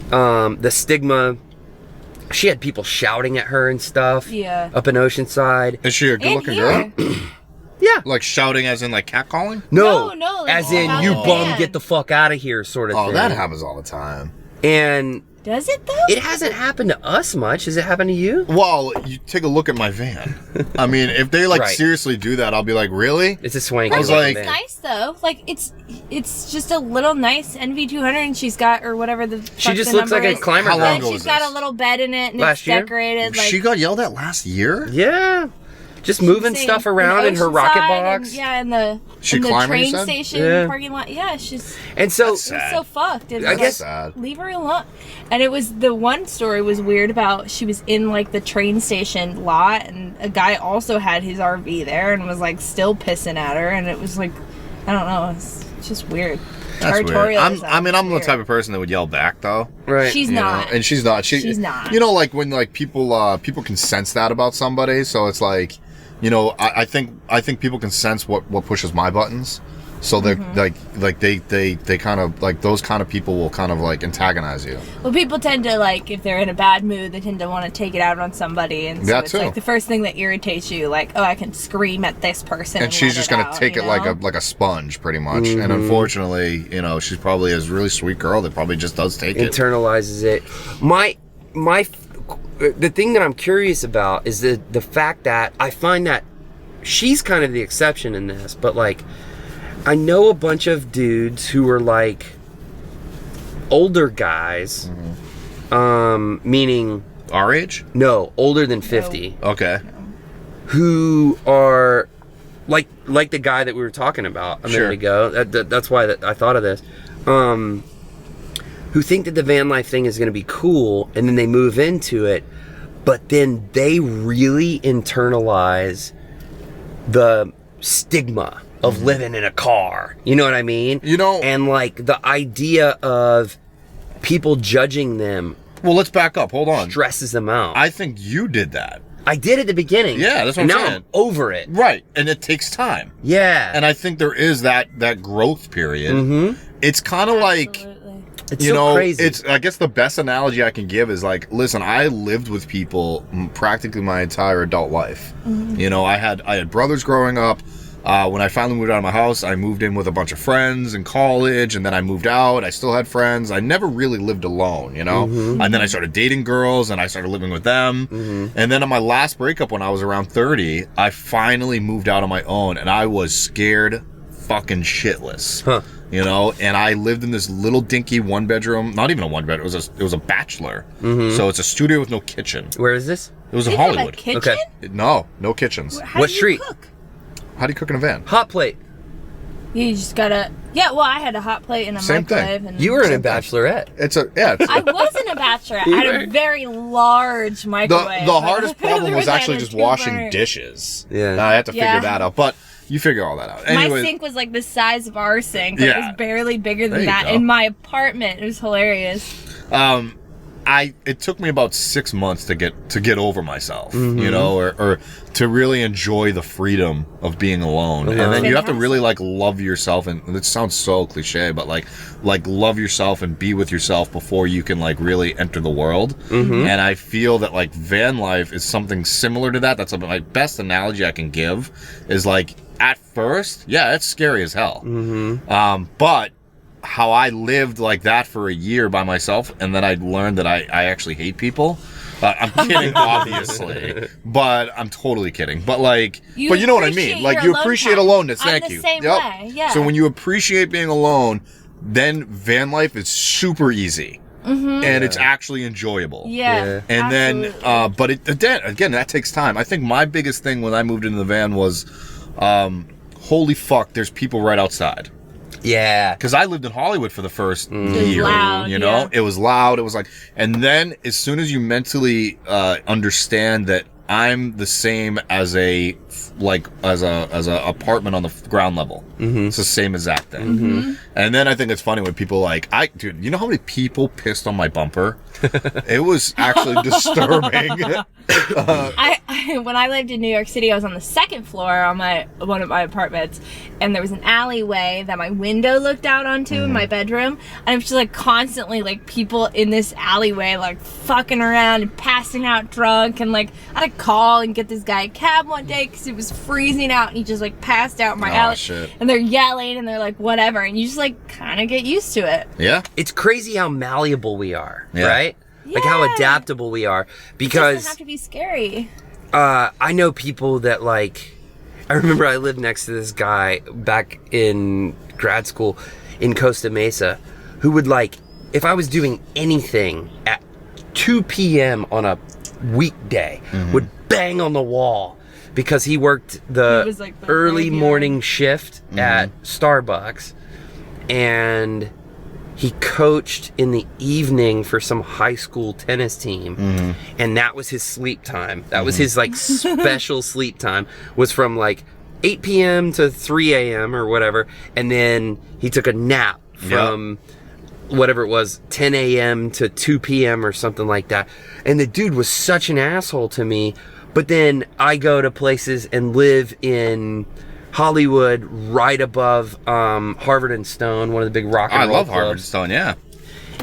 the stigma, she had people shouting at her and stuff. Yeah. Up in Oceanside. Is she a good-looking girl? Yeah. Like shouting as in like catcalling? No, like as in you bum, get the fuck out of here sort of thing. Oh, that happens all the time. And does it though? It hasn't happened to us much. Has it happened to you? Well, you take a look at my van. I mean, if they like seriously do that, I'll be like, really? It's a swanky. I was like, it's nice though. Like it's just a little nice NV200, and she's got or whatever the. She just looks like a climber. How long ago she's got a little bed in it, and last it's year? decorated. Like, she got yelled at last year. Yeah. Just moving stuff around in her rocket box. In the train station parking lot. Yeah, she's. And so she's so fucked. I guess leave her alone. And it was the one story was weird about she was in like the train station lot, and a guy also had his RV there and was like still pissing at her, and it was like, I don't know, it's just weird. That's weird. I'm the type of person that would yell back though. Right. She's not. And she's not. She's not. You know, like when like people can sense that about somebody, so it's like. You know, I think people can sense what pushes my buttons, so they're they kind of like those kind of people will kind of like antagonize you. Well, people tend to like if they're in a bad mood, they tend to want to take it out on somebody, and so it's like the first thing that irritates you, like I can scream at this person, and she's just gonna take it like a sponge, pretty much. Mm-hmm. And unfortunately, you know, she's probably a really sweet girl that probably just does take it, internalizes it. The thing that I'm curious about is the fact that I find that she's kind of the exception in this, but like I know a bunch of dudes who are like older guys, meaning Our age? no, older than 50, Okay. who are like the guy that we were talking about a minute ago. That's why I thought of this. Who think that the van life thing is going to be cool, and then they move into it, but then they really internalize the stigma of living in a car. You know what I mean? You know, and like the idea of people judging them. Well, let's back up. Hold on. Stresses them out. I think you did that. I did at the beginning. Yeah, that's what and I'm now saying. I'm over it. Right, and it takes time. Yeah. And I think there is that growth period. Mm-hmm. It's kind of like, It's you so know, crazy. it's, I guess the best analogy I can give is like, listen, I lived with people practically my entire adult life. You know, I had brothers growing up. When I finally moved out of my house, I moved in with a bunch of friends in college, and then I moved out. I still had friends. I never really lived alone, you know? And then I started dating girls, and I started living with them. And then on my last breakup, when I was around 30, I finally moved out on my own, and I was scared fucking shitless. Huh. You know, and I lived in this little dinky one bedroom, not even a one bedroom, it was a bachelor. So it's a studio with no kitchen. Where is this? It was in They have Hollywood. a kitchen? Okay. No kitchens. How What do you street? cook? How do you cook in a van? Hot plate. You just gotta. Yeah, well, I had a hot plate and a Same thing. microwave. And You were in a bachelorette. It's I wasn't a bachelorette. I had a very large microwave. the hardest problem There was like actually a just 2 washing burner. dishes. Yeah. I had to figure Yeah. that out, but you figure all that out. My Anyways, sink was like the size of our sink. It Yeah. was barely bigger There than you that go. in my apartment. It was hilarious. it took me about 6 months to get over myself, you know, or to really enjoy the freedom of being alone. And then you have to really like love yourself, and it sounds so cliche, but like love yourself and be with yourself before you can like really enter the world. And I feel that like van life is something similar to that. That's my best analogy I can give is like at first, yeah, it's scary as hell. But how I lived like that for a year by myself, and then I learned that I actually hate people. I'm kidding, obviously, but I'm totally kidding. But like, but you know what I mean? appreciate Like your you alone appreciate time. aloneness. I'm Thank the you. same way, yeah. So when you appreciate being alone, then van life is super easy, and it's actually enjoyable. Yeah. And absolutely. then, but again, that takes time. I think my biggest thing when I moved into the van was, holy fuck, there's people right outside. Yeah. Because I lived in Hollywood for the first was year, loud, you know? yeah. It was loud. It was like, and then as soon as you mentally understand that I'm the same as a apartment on the ground level. It's the same exact thing. And then I think it's funny when people like, dude, you know how many people pissed on my bumper? It was actually disturbing. When I lived in New York City, I was on the second floor on one of my apartments, and there was an alleyway that my window looked out onto in my bedroom, and it was just like constantly like people in this alleyway like fucking around and passing out drunk, and like I had to call and get this guy a cab one day because it was freezing out, and he just like passed out in my alley, shit. and they're yelling and they're like whatever, and you just like kind of get used to it. Yeah. It's crazy how malleable we are, Yeah. right? Like how Yeah. adaptable we are. It doesn't Because have to be scary. I know people that like, I remember I lived next to this guy back in grad school in Costa Mesa who would like, if I was doing anything at 2 p.m. on a weekday, would bang on the wall because he worked the It was like the early graveyard. morning shift at Starbucks, and he coached in the evening for some high school tennis team, and that was his sleep time. That was his like special sleep time, was from like 8 p.m. to 3 a.m. or whatever, and then he took a nap from whatever it was, 10 a.m. to 2 p.m. or something like that. And the dude was such an asshole to me, but then I go to places and live in Hollywood, right above Harvard and Stone, one of the big rock and I roll love Harvard clubs. Stone, yeah.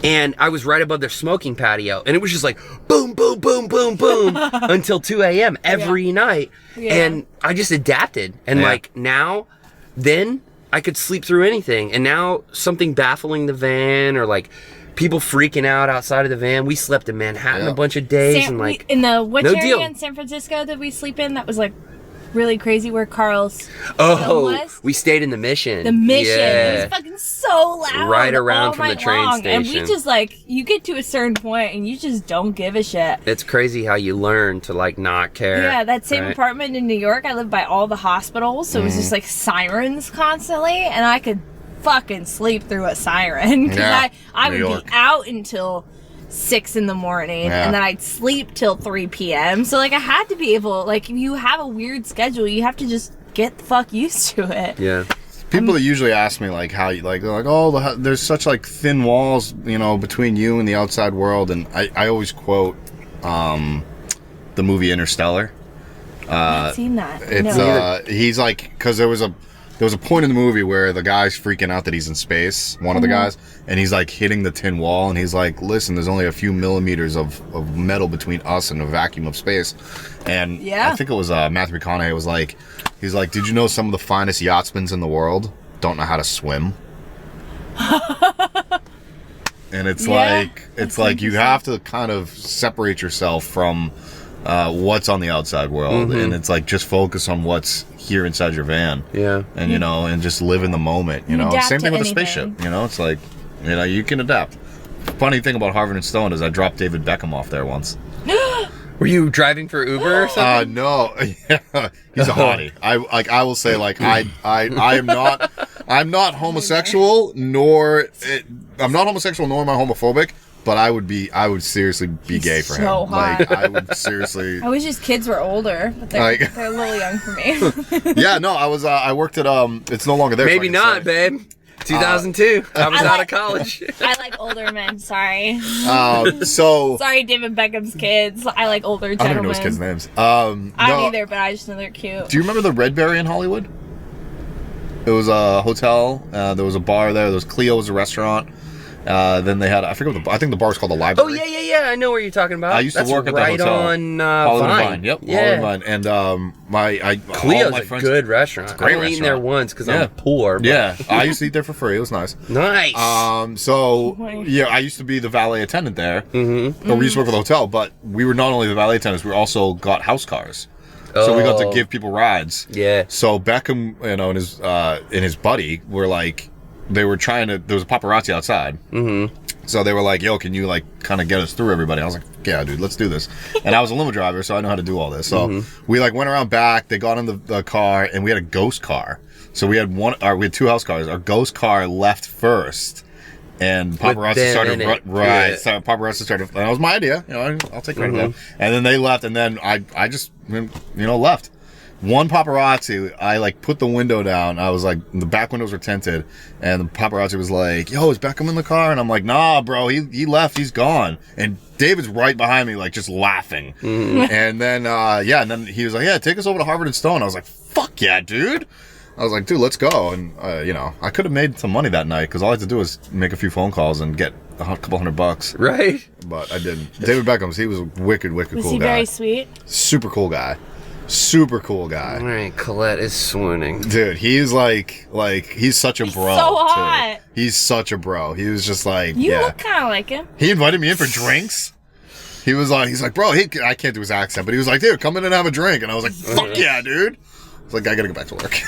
And I was right above their smoking patio, and it was just like boom, boom, boom, boom, boom until 2 a.m. every night. Yeah. And I just adapted. And like now, then I could sleep through anything. And now something baffling the van, or like people freaking out outside of the van. We slept in Manhattan a bunch of days, and like in the which no area deal. in San Francisco did we sleep in? That was like really crazy where Carl's Oh, was? we stayed in the Mission. The Mission. Yeah. It was fucking so loud. Right around all from the night train long. And station. we just you get to a certain point and you just don't give a shit. It's crazy how you learn to not care. Yeah, that same right? apartment in New York, I lived by all the hospitals, so it was just sirens constantly, and I could fucking sleep through a siren. Because Yeah, I New would York. be out until 6 in the morning, Yeah. and then I'd sleep till 3 p.m. So I had to be able, if you have a weird schedule, you have to just get the fuck used to it. Yeah. People that usually ask me how you they're like, oh, there's such thin walls, between you and the outside world, and I always quote the movie Interstellar. I've not seen that. It's No. he's because there was a point in the movie where the guy's freaking out that he's in space, one of the guys, and he's hitting the tin wall, and he's like, listen, there's only a few millimeters of metal between us and a vacuum of space. And Yeah. I think it was Matthew McConaughey was he's like, did you know some of the finest yachtsmen in the world don't know how to swim? And it's Yeah, it's that's you have to kind of separate yourself from what's on the outside world, and it's just focus on what's here inside your van. Yeah. And and just live in the moment. adapt Same to thing with a anything. spaceship. It's you can adapt. Funny thing about Harvard and Stone is I dropped David Beckham off there once. Were you driving for Uber or something? No, yeah, he's a hottie. I will say I'm not homosexual nor am I homophobic. But I would seriously be gay for him. so hot. I would seriously. I wish his kids were older, but they're a little young for me. Yeah, no, I worked at it's no longer there. Maybe so I not, can say. babe. 2002. I was I out of like- college. I like older men, sorry. So Sorry, David Beckham's kids. I like older I don't gentlemen. even know his kids' names. I No, don't either, but I just know they're cute. Do you remember the Redberry in Hollywood? It was a hotel. There was a bar there. There was Cleo was a restaurant. Then they had I think the bar was called the Oh, Library. yeah. I know where you're talking about. I used to That's work at that right hotel. on Hollywood and Vine. Vine. Yep, Yeah. Hollywood and Vine. And Cleo's all my a friends, good restaurant. great I've only eaten there restaurant. once because Yeah. I'm poor. But Yeah, I used to eat there for free. It was nice. Nice. So Nice. yeah, I used to be the valet attendant there. Mm-hmm. Or we used to work for the hotel, but we were not only the valet attendants, we also got house cars. So we got to Oh. give people rides. Yeah. So Beckham, and his buddy were they were trying to. There was a paparazzi outside. Mm-hmm. So they were like, "Yo, can you kind of get us through everybody?" I was like, "Yeah, dude, let's do this." And I was a limo driver, so I know how to do all this. So we went around back. They got in the car, and we had a ghost car. So we had we had two house cars. Our ghost car left first. And paparazzi Ben started in it. right. Yeah. So paparazzi started. That was my idea. I'll take credit for that. And then they left, and then I just left. One paparazzi, I put the window down. I was the back windows were tinted, and the paparazzi was like, "Yo, is Beckham in the car?" And I'm like, "Nah, bro, he left. He's gone." And David's right behind me, just laughing. And then and then he was like, "Yeah, take us over to Harvard and Stone." I was like, "Fuck yeah, dude." I was like, dude, let's go. And, I could have made some money that night because all I had to do was make a few phone calls and get a couple $100. Right? But I didn't. David Beckham's, he was a wicked Was cool he guy. very sweet? Super cool guy. Super cool guy. All right, Colette is swooning. Dude, he's he's such a bro. so too. hot. He's such a bro. He was just You yeah. look kind of like him. He invited me in for drinks. He was he's like, bro, I can't do his accent, but he was like, dude, come in and have a drink. And I was like, fuck yeah, dude. I was like, I gotta go back to work.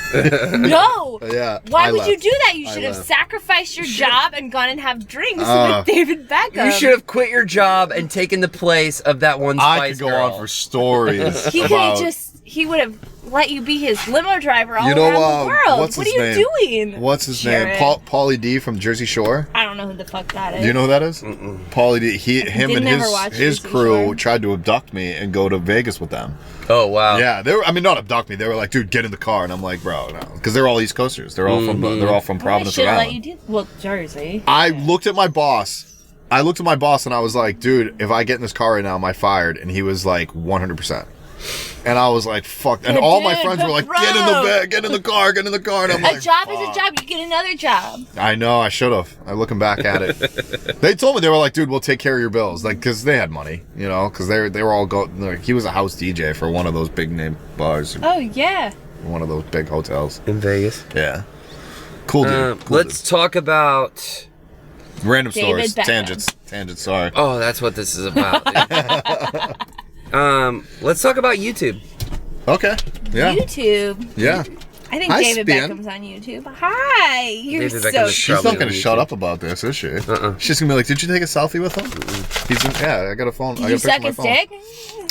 No. Yeah. Why I would you left. do that? You I should have left. sacrificed your job and gone and have drinks with David Beckham. You should have quit your job and taken the place of that one Spice I could go Girl. on for stories. He could have about, he would have let you be his limo driver all You know, around the world. what's What his are you name? doing? What's his name? Jarrod. Paulie D from Jersey Shore. I don't know who the fuck that is. Do you know who that is? Paulie D. Him Didn't and ever watch his Jersey crew Shore. tried to abduct me and go to Vegas with them. Oh, wow. Yeah, they were. I mean, not abduct me. They were like, "Dude, get in the car," and I'm like, "Bro, no," because they're all East Coasters. They're all from. They're all from I Providence, should Rhode have let you Island. do. Well, Jersey. I looked at my boss. And I was like, "Dude, if I get in this car right now, am I fired?" And he was like, "100%." And I was like, "Fuck!" And Yeah, all my dude, friends were but like, bro. "Get in the bed, get in the car, get in the car." And I'm A like, job is a "Fuck." job. You get another job. I know, I should have. I'm looking back at it. They told me, they were like, "Dude, we'll take care of your bills," because they had money, because they were all going. He was a house DJ for one of those big name bars, Oh yeah. one of those big hotels. In Vegas. Yeah, cool dude. Cool Let's talk about... dude. Random David stories, Beckham. tangents. Sorry. Oh, that's what this is about. Dude. Let's talk about YouTube. Okay. Yeah. YouTube. Yeah. I think Hi, David Spian. Beckham's on YouTube. Hi. You're David so Beckham's She's Probably not going on to shut YouTube. up about this, is she? She's going to be like, did you take a selfie with him? I got a phone. Did I you got a suck picture his of my phone. dick?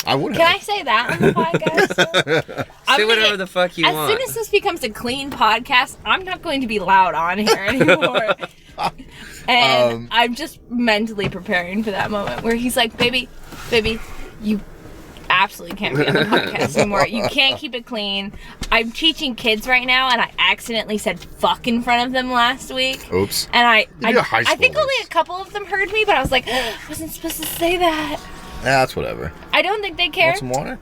I would Can I have. say that on the podcast? Say whatever the fuck you as want. soon as this becomes a clean podcast, I'm not going to be loud on here anymore. And I'm just mentally preparing for that moment where he's like, baby, you absolutely can't be on the podcast anymore. You can't keep it clean. I'm teaching kids right now, and I accidentally said fuck in front of them last week. Oops. And I high think schoolers. only a couple of them heard me, but I was like, I wasn't supposed to say that. That's whatever. I don't think they care. Want some water?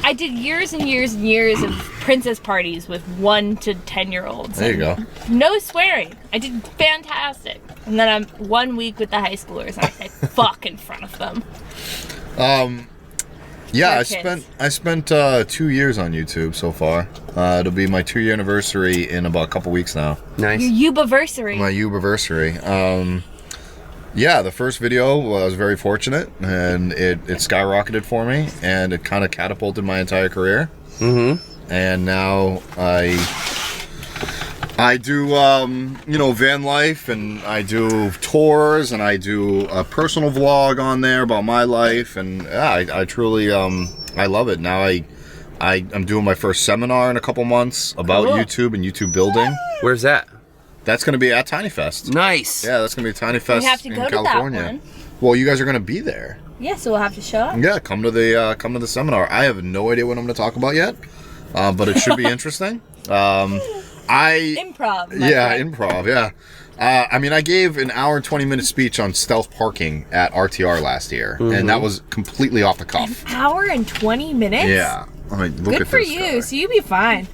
I did years and years and years of princess parties with 1 to 10-year-olds. There you go. No swearing. I did fantastic. And then I'm 1 week with the high schoolers, and I say fuck in front of them. Yeah, Poor I spent 2 years on YouTube so far. It'll be my 2-year anniversary in about a couple weeks now. Nice. Your Yubiversary. My Yubiversary. Yeah, the first video was very fortunate, and it skyrocketed for me, and it kind of catapulted my entire career. Mm-hmm. And now I do, van life, and I do tours, and I do a personal vlog on there about my life, and yeah, I truly, I love it. Now I'm doing my first seminar in a couple months about Cool. YouTube and YouTube building. Where's that? That's going to be at Tiny Fest. Nice. Yeah, that's going to be Tiny Fest We have to in go to that California. one. Well, you guys are going to be there. Yeah, so we'll have to show up. Yeah, come to the seminar. I have no idea what I'm going to talk about yet, but it should be interesting. Improv. my friend. Improv. Yeah. I gave an hour and 20-minute speech on stealth parking at RTR last year, and that was completely off the cuff. Hour and 20 minutes? Yeah. I mean, look Good at for this you. guy. So you'll be fine.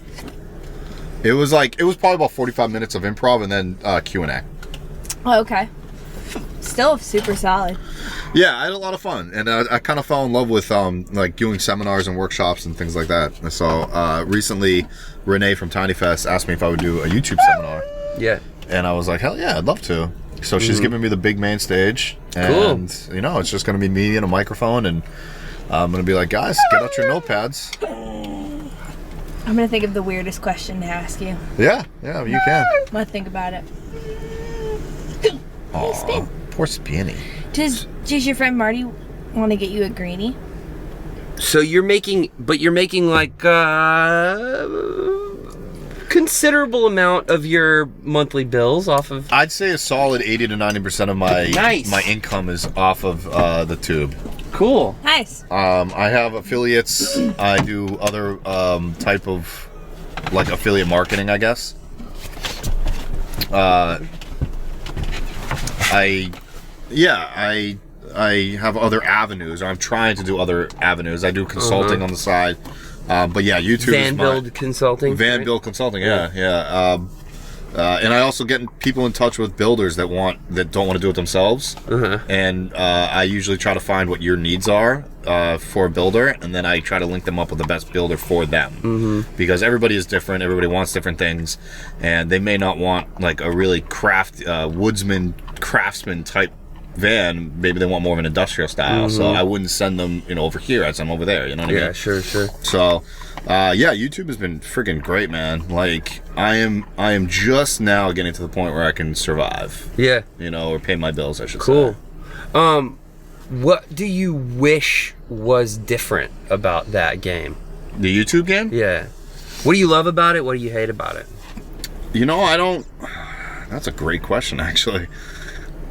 It was probably about 45 minutes of improv and then Q&A. Oh, okay. Still super solid. Yeah, I had a lot of fun, and I kind of fell in love with doing seminars and workshops and things like that. And so recently, Renee from Tiny Fest asked me if I would do a YouTube seminar, Yeah. and I was like, hell yeah, I'd love to. So she's giving me the big main stage, Cool. and it's just going to be me and a microphone, and I'm going to be like, guys, get out your notepads. I'm going to think of the weirdest question to ask you. Yeah, you can. I'm going to think about it. Aw, Spin. poor Spinny. Does your friend Marty want to get you a greenie? So you're making like considerable amount of your monthly bills off of. I'd say a solid 80 to 90% of Nice. my income is off of the tube. Cool. Nice. I have affiliates. I do other type of affiliate marketing, I guess. I have other avenues. Or I'm trying to do other avenues. I do consulting on the side. But yeah, YouTube is Van Build Consulting. Van right? Build Consulting. Yeah. And I also get people in touch with builders that don't want to do it themselves. And I usually try to find what your needs are for a builder, and then I try to link them up with the best builder for them. Because everybody is different, everybody wants different things, and they may not want like a really woodsman, craftsman type van. Maybe they want more of an industrial style. So I wouldn't send them over here, I'd send them over there. You know what I mean? Yeah, sure. So, YouTube has been freaking great, man. Like, I am just now getting to the point where I can survive. Yeah. Or pay my bills, I should Cool. say. What do you wish was different about that game? The YouTube game? Yeah. What do you love about it? What do you hate about it? I don't... That's a great question, actually.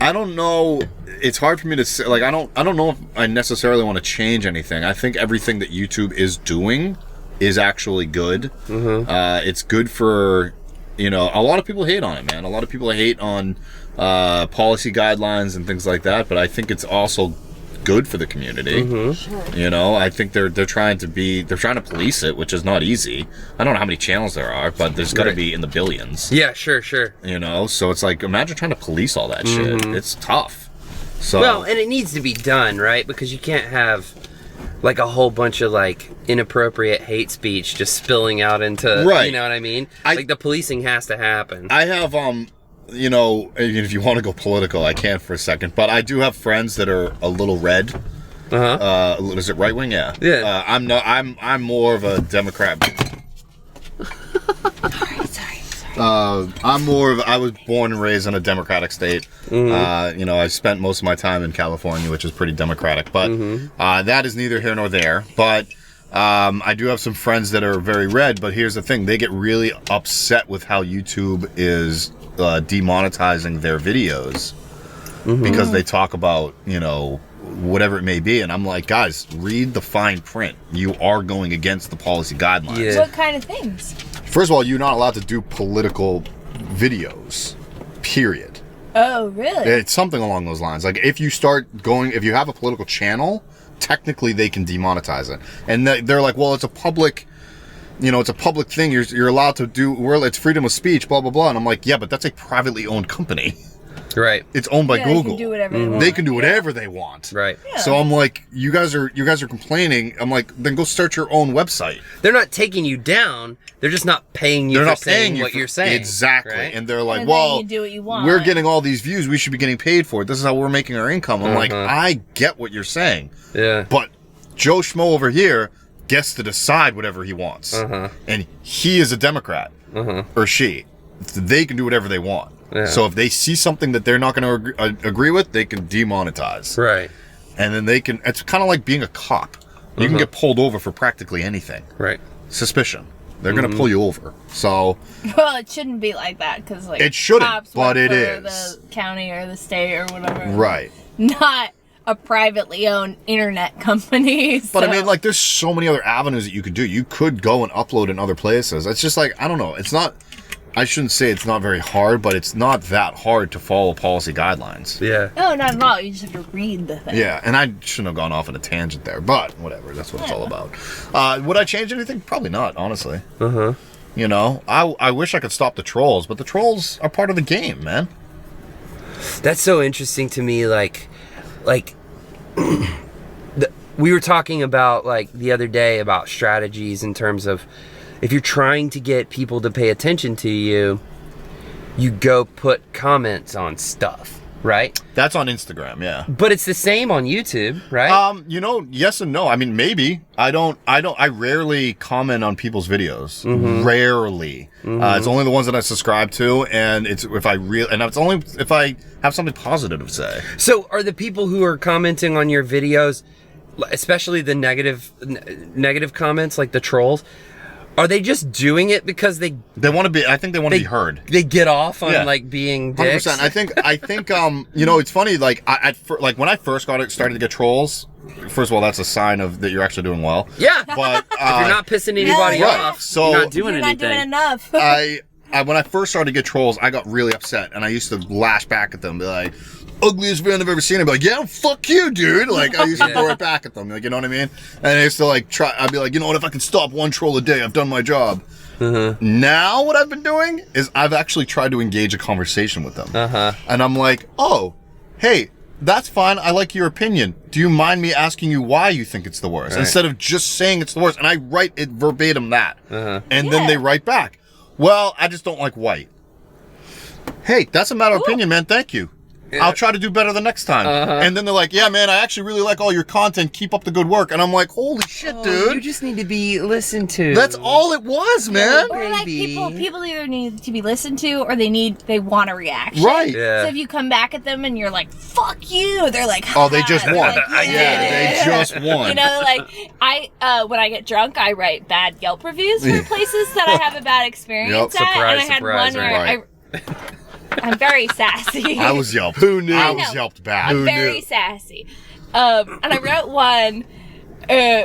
I don't know. It's hard for me to say. Like, I don't know if I necessarily want to change anything. I think everything that YouTube is doing is actually good. It's good for, a lot of people hate on it, man. A lot of people hate on policy guidelines and things like that, but I think it's also good for the community. I think they're trying to police it, which is not easy. I don't know how many channels there are, but there's got to be in the billions. Yeah, sure. So it's like, imagine trying to police all that shit. It's tough. So Well, and it needs to be done, right? Because you can't have like a whole bunch of like inappropriate hate speech just spilling out into, Right. you know what I mean? I- Like the policing has to happen. I have if you want to go political, I can for a second, but I do have friends that are a little red. Is it right wing? Yeah. Yeah. I'm more of a Democrat. Sorry. I was born and raised in a Democratic state. I spent most of my time in California, which is pretty Democratic, but that is neither here nor there. But I do have some friends that are very red, but here's the thing. They get really upset with how YouTube is demonetizing their videos because they talk about, whatever it may be. And I'm like, guys, read the fine print. You are going against the policy guidelines. Yeah. What kind of things? First of all, you're not allowed to do political videos, period. Oh, really? It's something along those lines. Like, if you have a political channel, technically they can demonetize it. And they're like, well, it's a public thing. You're allowed to do, it's freedom of speech, blah, blah, blah. And I'm like, yeah, but that's a privately owned company. Right. It's owned by Google. They can do whatever they want. They can do whatever they want. Right. Yeah. So I'm like, you guys are complaining. I'm like, then go start your own website. They're not taking you down. They're just not paying you for saying what you're saying. Exactly. Right? And they're like, And well, then you do what you want. we're getting all these views. We should be getting paid for it. This is how we're making our income. I'm like, I get what you're saying. Yeah. But Joe Schmo over here gets to decide whatever he wants. And he is a Democrat. Or she. They can do whatever they want. Yeah. So if they see something that they're not going to agree with, they can demonetize. Right. And then it's kind of like being a cop. You can get pulled over for practically anything. Right. Suspicion. They're going to pull you over. So. Well, it shouldn't be like that because it shouldn't, cops but work it for is. the county or the state or whatever. Right. Not a privately owned internet company. But I mean, like, there's so many other avenues that you could do. You could go and upload in other places. It's just like, I don't know. It's not. I shouldn't say it's not very hard, but it's not that hard to follow policy guidelines. Yeah. No, not at all. You just have to read the thing. Yeah, and I shouldn't have gone off on a tangent there, but whatever. That's what it's all about. Would I change anything? Probably not, honestly. I wish I could stop the trolls, but the trolls are part of the game, man. That's so interesting to me. Like, we were talking about, like, the other day about strategies in terms of if you're trying to get people to pay attention to you, you go put comments on stuff, right? That's on Instagram, yeah. But it's the same on YouTube, right? Yes and no. I mean, maybe. I rarely comment on people's videos. Rarely. It's only the ones that I subscribe to, and it's only if I have something positive to say. So are the people who are commenting on your videos, especially the negative comments, like the trolls, are they just doing it because they want to be? I think they want to be heard. They get off on like being dicks. 100%. I think. It's funny. Like when I first started to get trolls. First of all, that's a sign of that you're actually doing well. Yeah. But if you're not pissing anybody off, so you're not doing You're anything. not doing enough. when I first started to get trolls, I got really upset, and I used to lash back at them, and be like, ugliest van I've ever seen. I'd be like, yeah, fuck you, dude. Like, I used to throw it back at them. Like, you know what I mean? And I used to, like, I'd be like, you know what, if I can stop one troll a day, I've done my job. Now, what I've been doing is I've actually tried to engage a conversation with them. And I'm like, oh, hey, that's fine. I like your opinion. Do you mind me asking you why you think it's the worst? Right. Instead of just saying it's the worst. And I write it verbatim that. And then they write back, well, I just don't like white. Hey, that's a matter of opinion, man. Thank you. I'll try to do better the next time. And then they're like, yeah, man, I actually really like all your content. Keep up the good work. And I'm like, holy shit, dude. You just need to be listened to. That's all it was, man. Or like people either need to be listened to or they want a reaction. Right. Yeah. So if you come back at them and you're like, fuck you, they're like, Oh, they just They're won. like, They just won. You know, like when I get drunk, I write bad Yelp reviews for places that I have a bad experience at. Surprise, and I had surprise, one where I'm very sassy. I was yelped. Who knew? I was know. yelped back. I'm very sassy. And I wrote one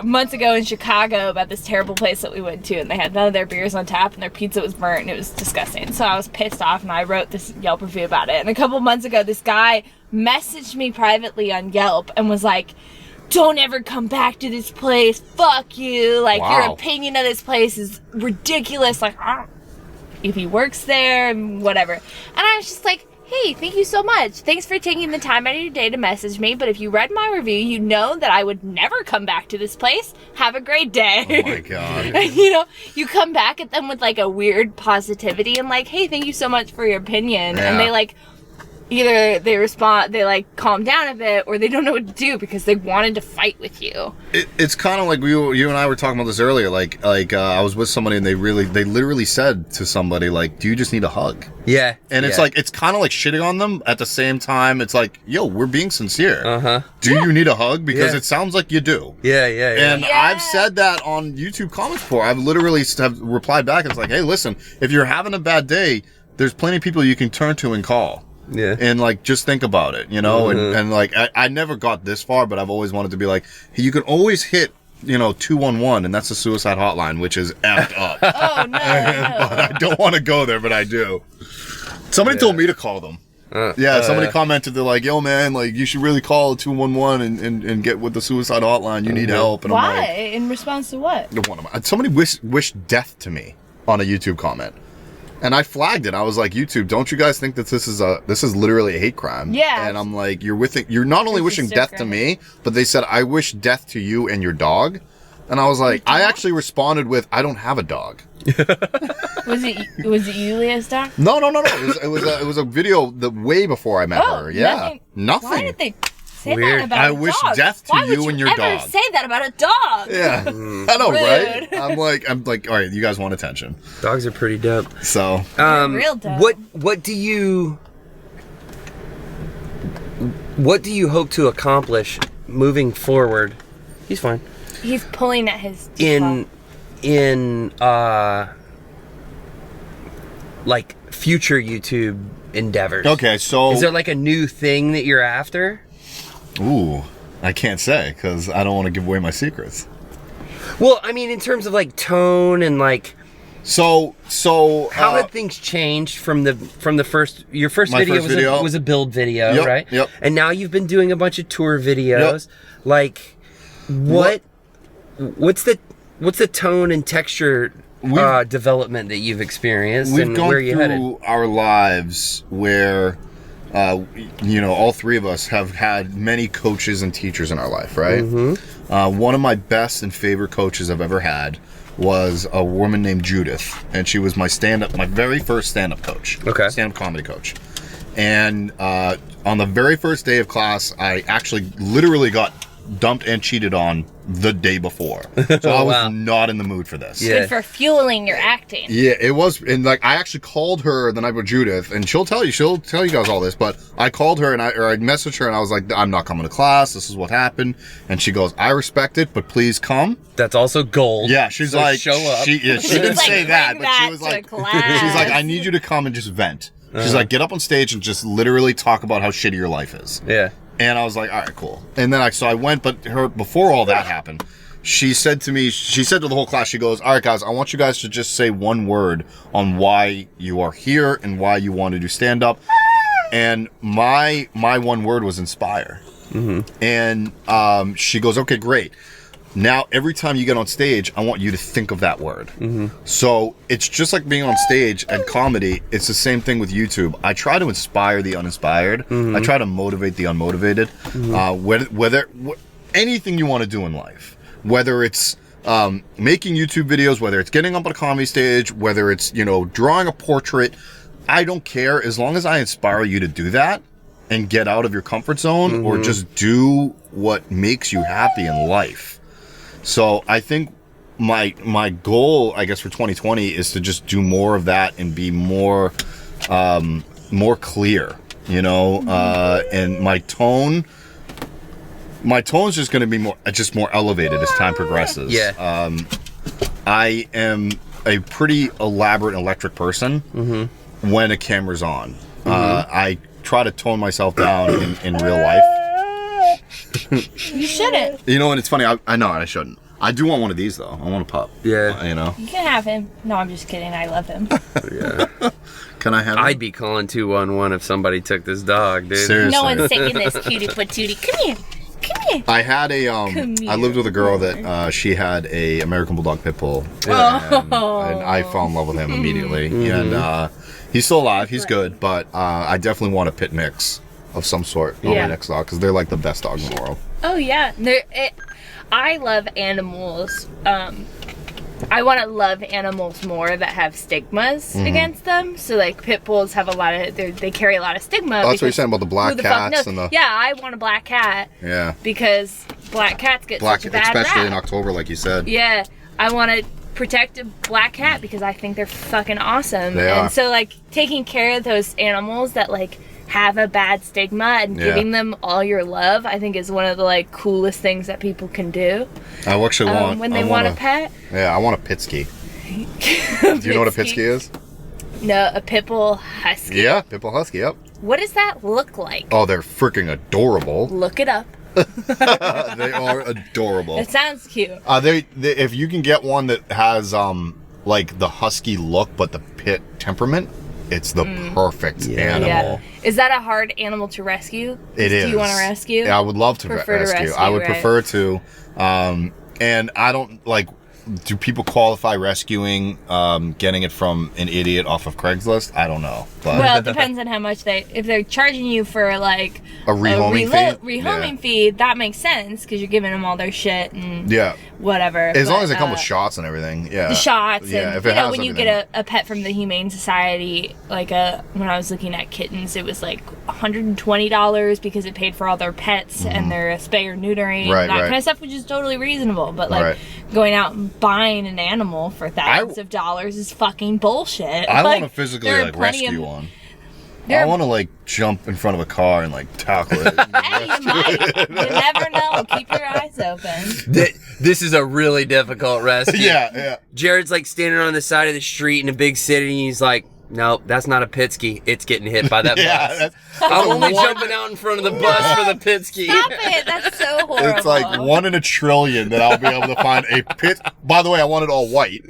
months ago in Chicago about this terrible place that we went to, and they had none of their beers on tap, and their pizza was burnt, and it was disgusting. So I was pissed off, and I wrote this Yelp review about it. And a couple months ago, this guy messaged me privately on Yelp and was like, don't ever come back to this place. Fuck you. Like, your opinion of this place is ridiculous. Like, if he works there and whatever. And I was just like, hey, thank you so much. Thanks for taking the time out of your day to message me. But if you read my review, you know that I would never come back to this place. Have a great day. Oh my God. And, you know, you come back at them with like a weird positivity and like, hey, thank you so much for your opinion. Yeah. And they like either they respond, they like calm down a bit, or they don't know what to do because they wanted to fight with you. It's kind of like you and I were talking about this earlier. Like I was with somebody and they literally said to somebody like, "Do you just need a hug?" Yeah. And it's like, it's kind of like shitting on them at the same time. It's like, yo, we're being sincere. Do you need a hug? Because it sounds like you do. Yeah. And I've said that on YouTube comments before. I've literally have replied back. It's like, hey, listen, if you're having a bad day, there's plenty of people you can turn to and call. Yeah. And like, just think about it, you know? And like, I never got this far, but I've always wanted to be like, hey, you can always hit, 211, and that's the suicide hotline, which is effed up. Oh, no. But I don't want to go there, but I do. Somebody told me to call them. Somebody commented, they're like, yo, man, like, you should really call 211 and get with the suicide hotline. You need help. And Why? I'm like, in response to what? Somebody wished death to me on a YouTube comment. And I flagged it. I was like, YouTube, don't you guys think that this is literally a hate crime? Yeah. And I'm like, you're not only wishing death to me, but they said, I wish death to you and your dog. And I was like, I actually responded with, I don't have a dog. Was it you, Leah's dog? No. It was a video way before I met her. Yeah. Nothing. Why did they say that about I a wish dog? death to you and your ever dog. Say that about a dog? Yeah. I know, right? I'm like, all right, you guys want attention. Dogs are pretty dope. So, real dope. What do you hope to accomplish moving forward? He's fine. He's pulling at his in like future YouTube endeavors. Okay, so is there like a new thing that you're after? Ooh, I can't say because I don't want to give away my secrets. Well, I mean, in terms of like tone and like, so how had things changed from the first? Your first video was a build video, right? Yep. And now you've been doing a bunch of tour videos. Yep. Like, what's the tone and texture development that you've experienced, and where you headed? We've gone through our lives where, all three of us have had many coaches and teachers in our life, right? One of my best and favorite coaches I've ever had was a woman named Judith, and she was my very first stand-up coach. Okay. Stand-up comedy coach. And on the very first day of class, I actually literally got dumped and cheated on the day before. So I was not in the mood for this. Good for fueling your acting. Yeah, it was. And like, I actually called her the night with Judith, and she'll tell you guys all this, but I called her and I messaged her and I was like, I'm not coming to class. This is what happened. And she goes, I respect it, but please come. That's also gold. Yeah, she's like, show up. She didn't say that, but she was like, she's like, I need you to come and just vent. She's like, get up on stage and just literally talk about how shitty your life is. Yeah. And I was like, all right, cool. And then I went, but before all that happened, she said to the whole class, she goes, all right, guys, I want you guys to just say one word on why you are here and why you want to do stand-up. And my one word was inspire. And she goes, okay, great. Now, every time you get on stage, I want you to think of that word. So it's just like being on stage and comedy. It's the same thing with YouTube. I try to inspire the uninspired. I try to motivate the unmotivated. Whether anything you want to do in life, whether it's making YouTube videos, whether it's getting up on a comedy stage, whether it's drawing a portrait, I don't care as long as I inspire you to do that and get out of your comfort zone or just do what makes you happy in life. So I think my goal, I guess, for 2020 is to just do more of that and be more clear, and my tone's just going to be more elevated as time progresses. Yeah. I am a pretty elaborate and electric person when a camera's on. I try to tone myself down in real life. You shouldn't. And it's funny. I know I shouldn't. I do want one of these though. I want a pup. Yeah. You can have him. No, I'm just kidding. I love him. Yeah. Can I have him? I'd be calling 211 if somebody took this dog, dude. Seriously. No one's taking this cutie patootie. Come here. I had I lived with a girl that she had a American Bulldog Pit Bull, and I fell in love with him immediately. And he's still alive. He's good, but I definitely want a pit mix of some sort on my next dog because they're like the best dog in the world. Oh yeah, I love animals. I want to love animals more that have stigmas against them. So like pit bulls have a lot of, they carry a lot of stigma. Oh, that's what you're saying about the black cats and the. Yeah, I want a black cat. Yeah. Because black cats get such a bad especially rap. in October, like you said. Yeah, I want to protect a black cat because I think they're fucking awesome. They and are. so like taking care of those animals that like have a bad stigma and giving them all your love, I think is one of the like coolest things that people can do. I actually want when they want a pet. Yeah, I want a Pitsky. Do you know what a Pitsky is? No, a pit bull husky. Yeah, pit bull husky. Yep. What does that look like? Oh, they're freaking adorable. Look it up. They are adorable. It sounds cute. They if you can get one that has like the husky look but the pit temperament, it's the perfect animal. Yeah. Is that a hard animal to rescue? It is. Do you want to rescue? Yeah, I would love to Prefer to rescue, I would right? prefer to. And I don't like. Do people qualify rescuing getting it from an idiot off of Craigslist? I don't know. But Well, it depends on how much if they're charging you for like a rehoming fee. Rehoming fee, that makes sense because you're giving them all their shit and whatever. As long as they come with shots and everything, the shots, yeah. and If it has when you get a pet from the Humane Society, like when I was looking at kittens, it was like $120 because it paid for all their pets and their spay or neutering, and that kind of stuff, which is totally reasonable. But like going out and buying an animal for thousands of dollars is fucking bullshit. I like, want to physically like rescue one. I There- want to like jump in front of a car and like tackle it. Hey, you might. You never know. Keep your eyes open. This is a really difficult rescue. Yeah. Jared's like standing on the side of the street in a big city, and he's like, "Nope, that's not a Pitsky. It's getting hit by that bus. I'm only jumping out in front of the bus for the Pitsky." Stop it. That's so horrible. It's like 1 in a trillion that I'll be able to find a pit. By the way, I want it all white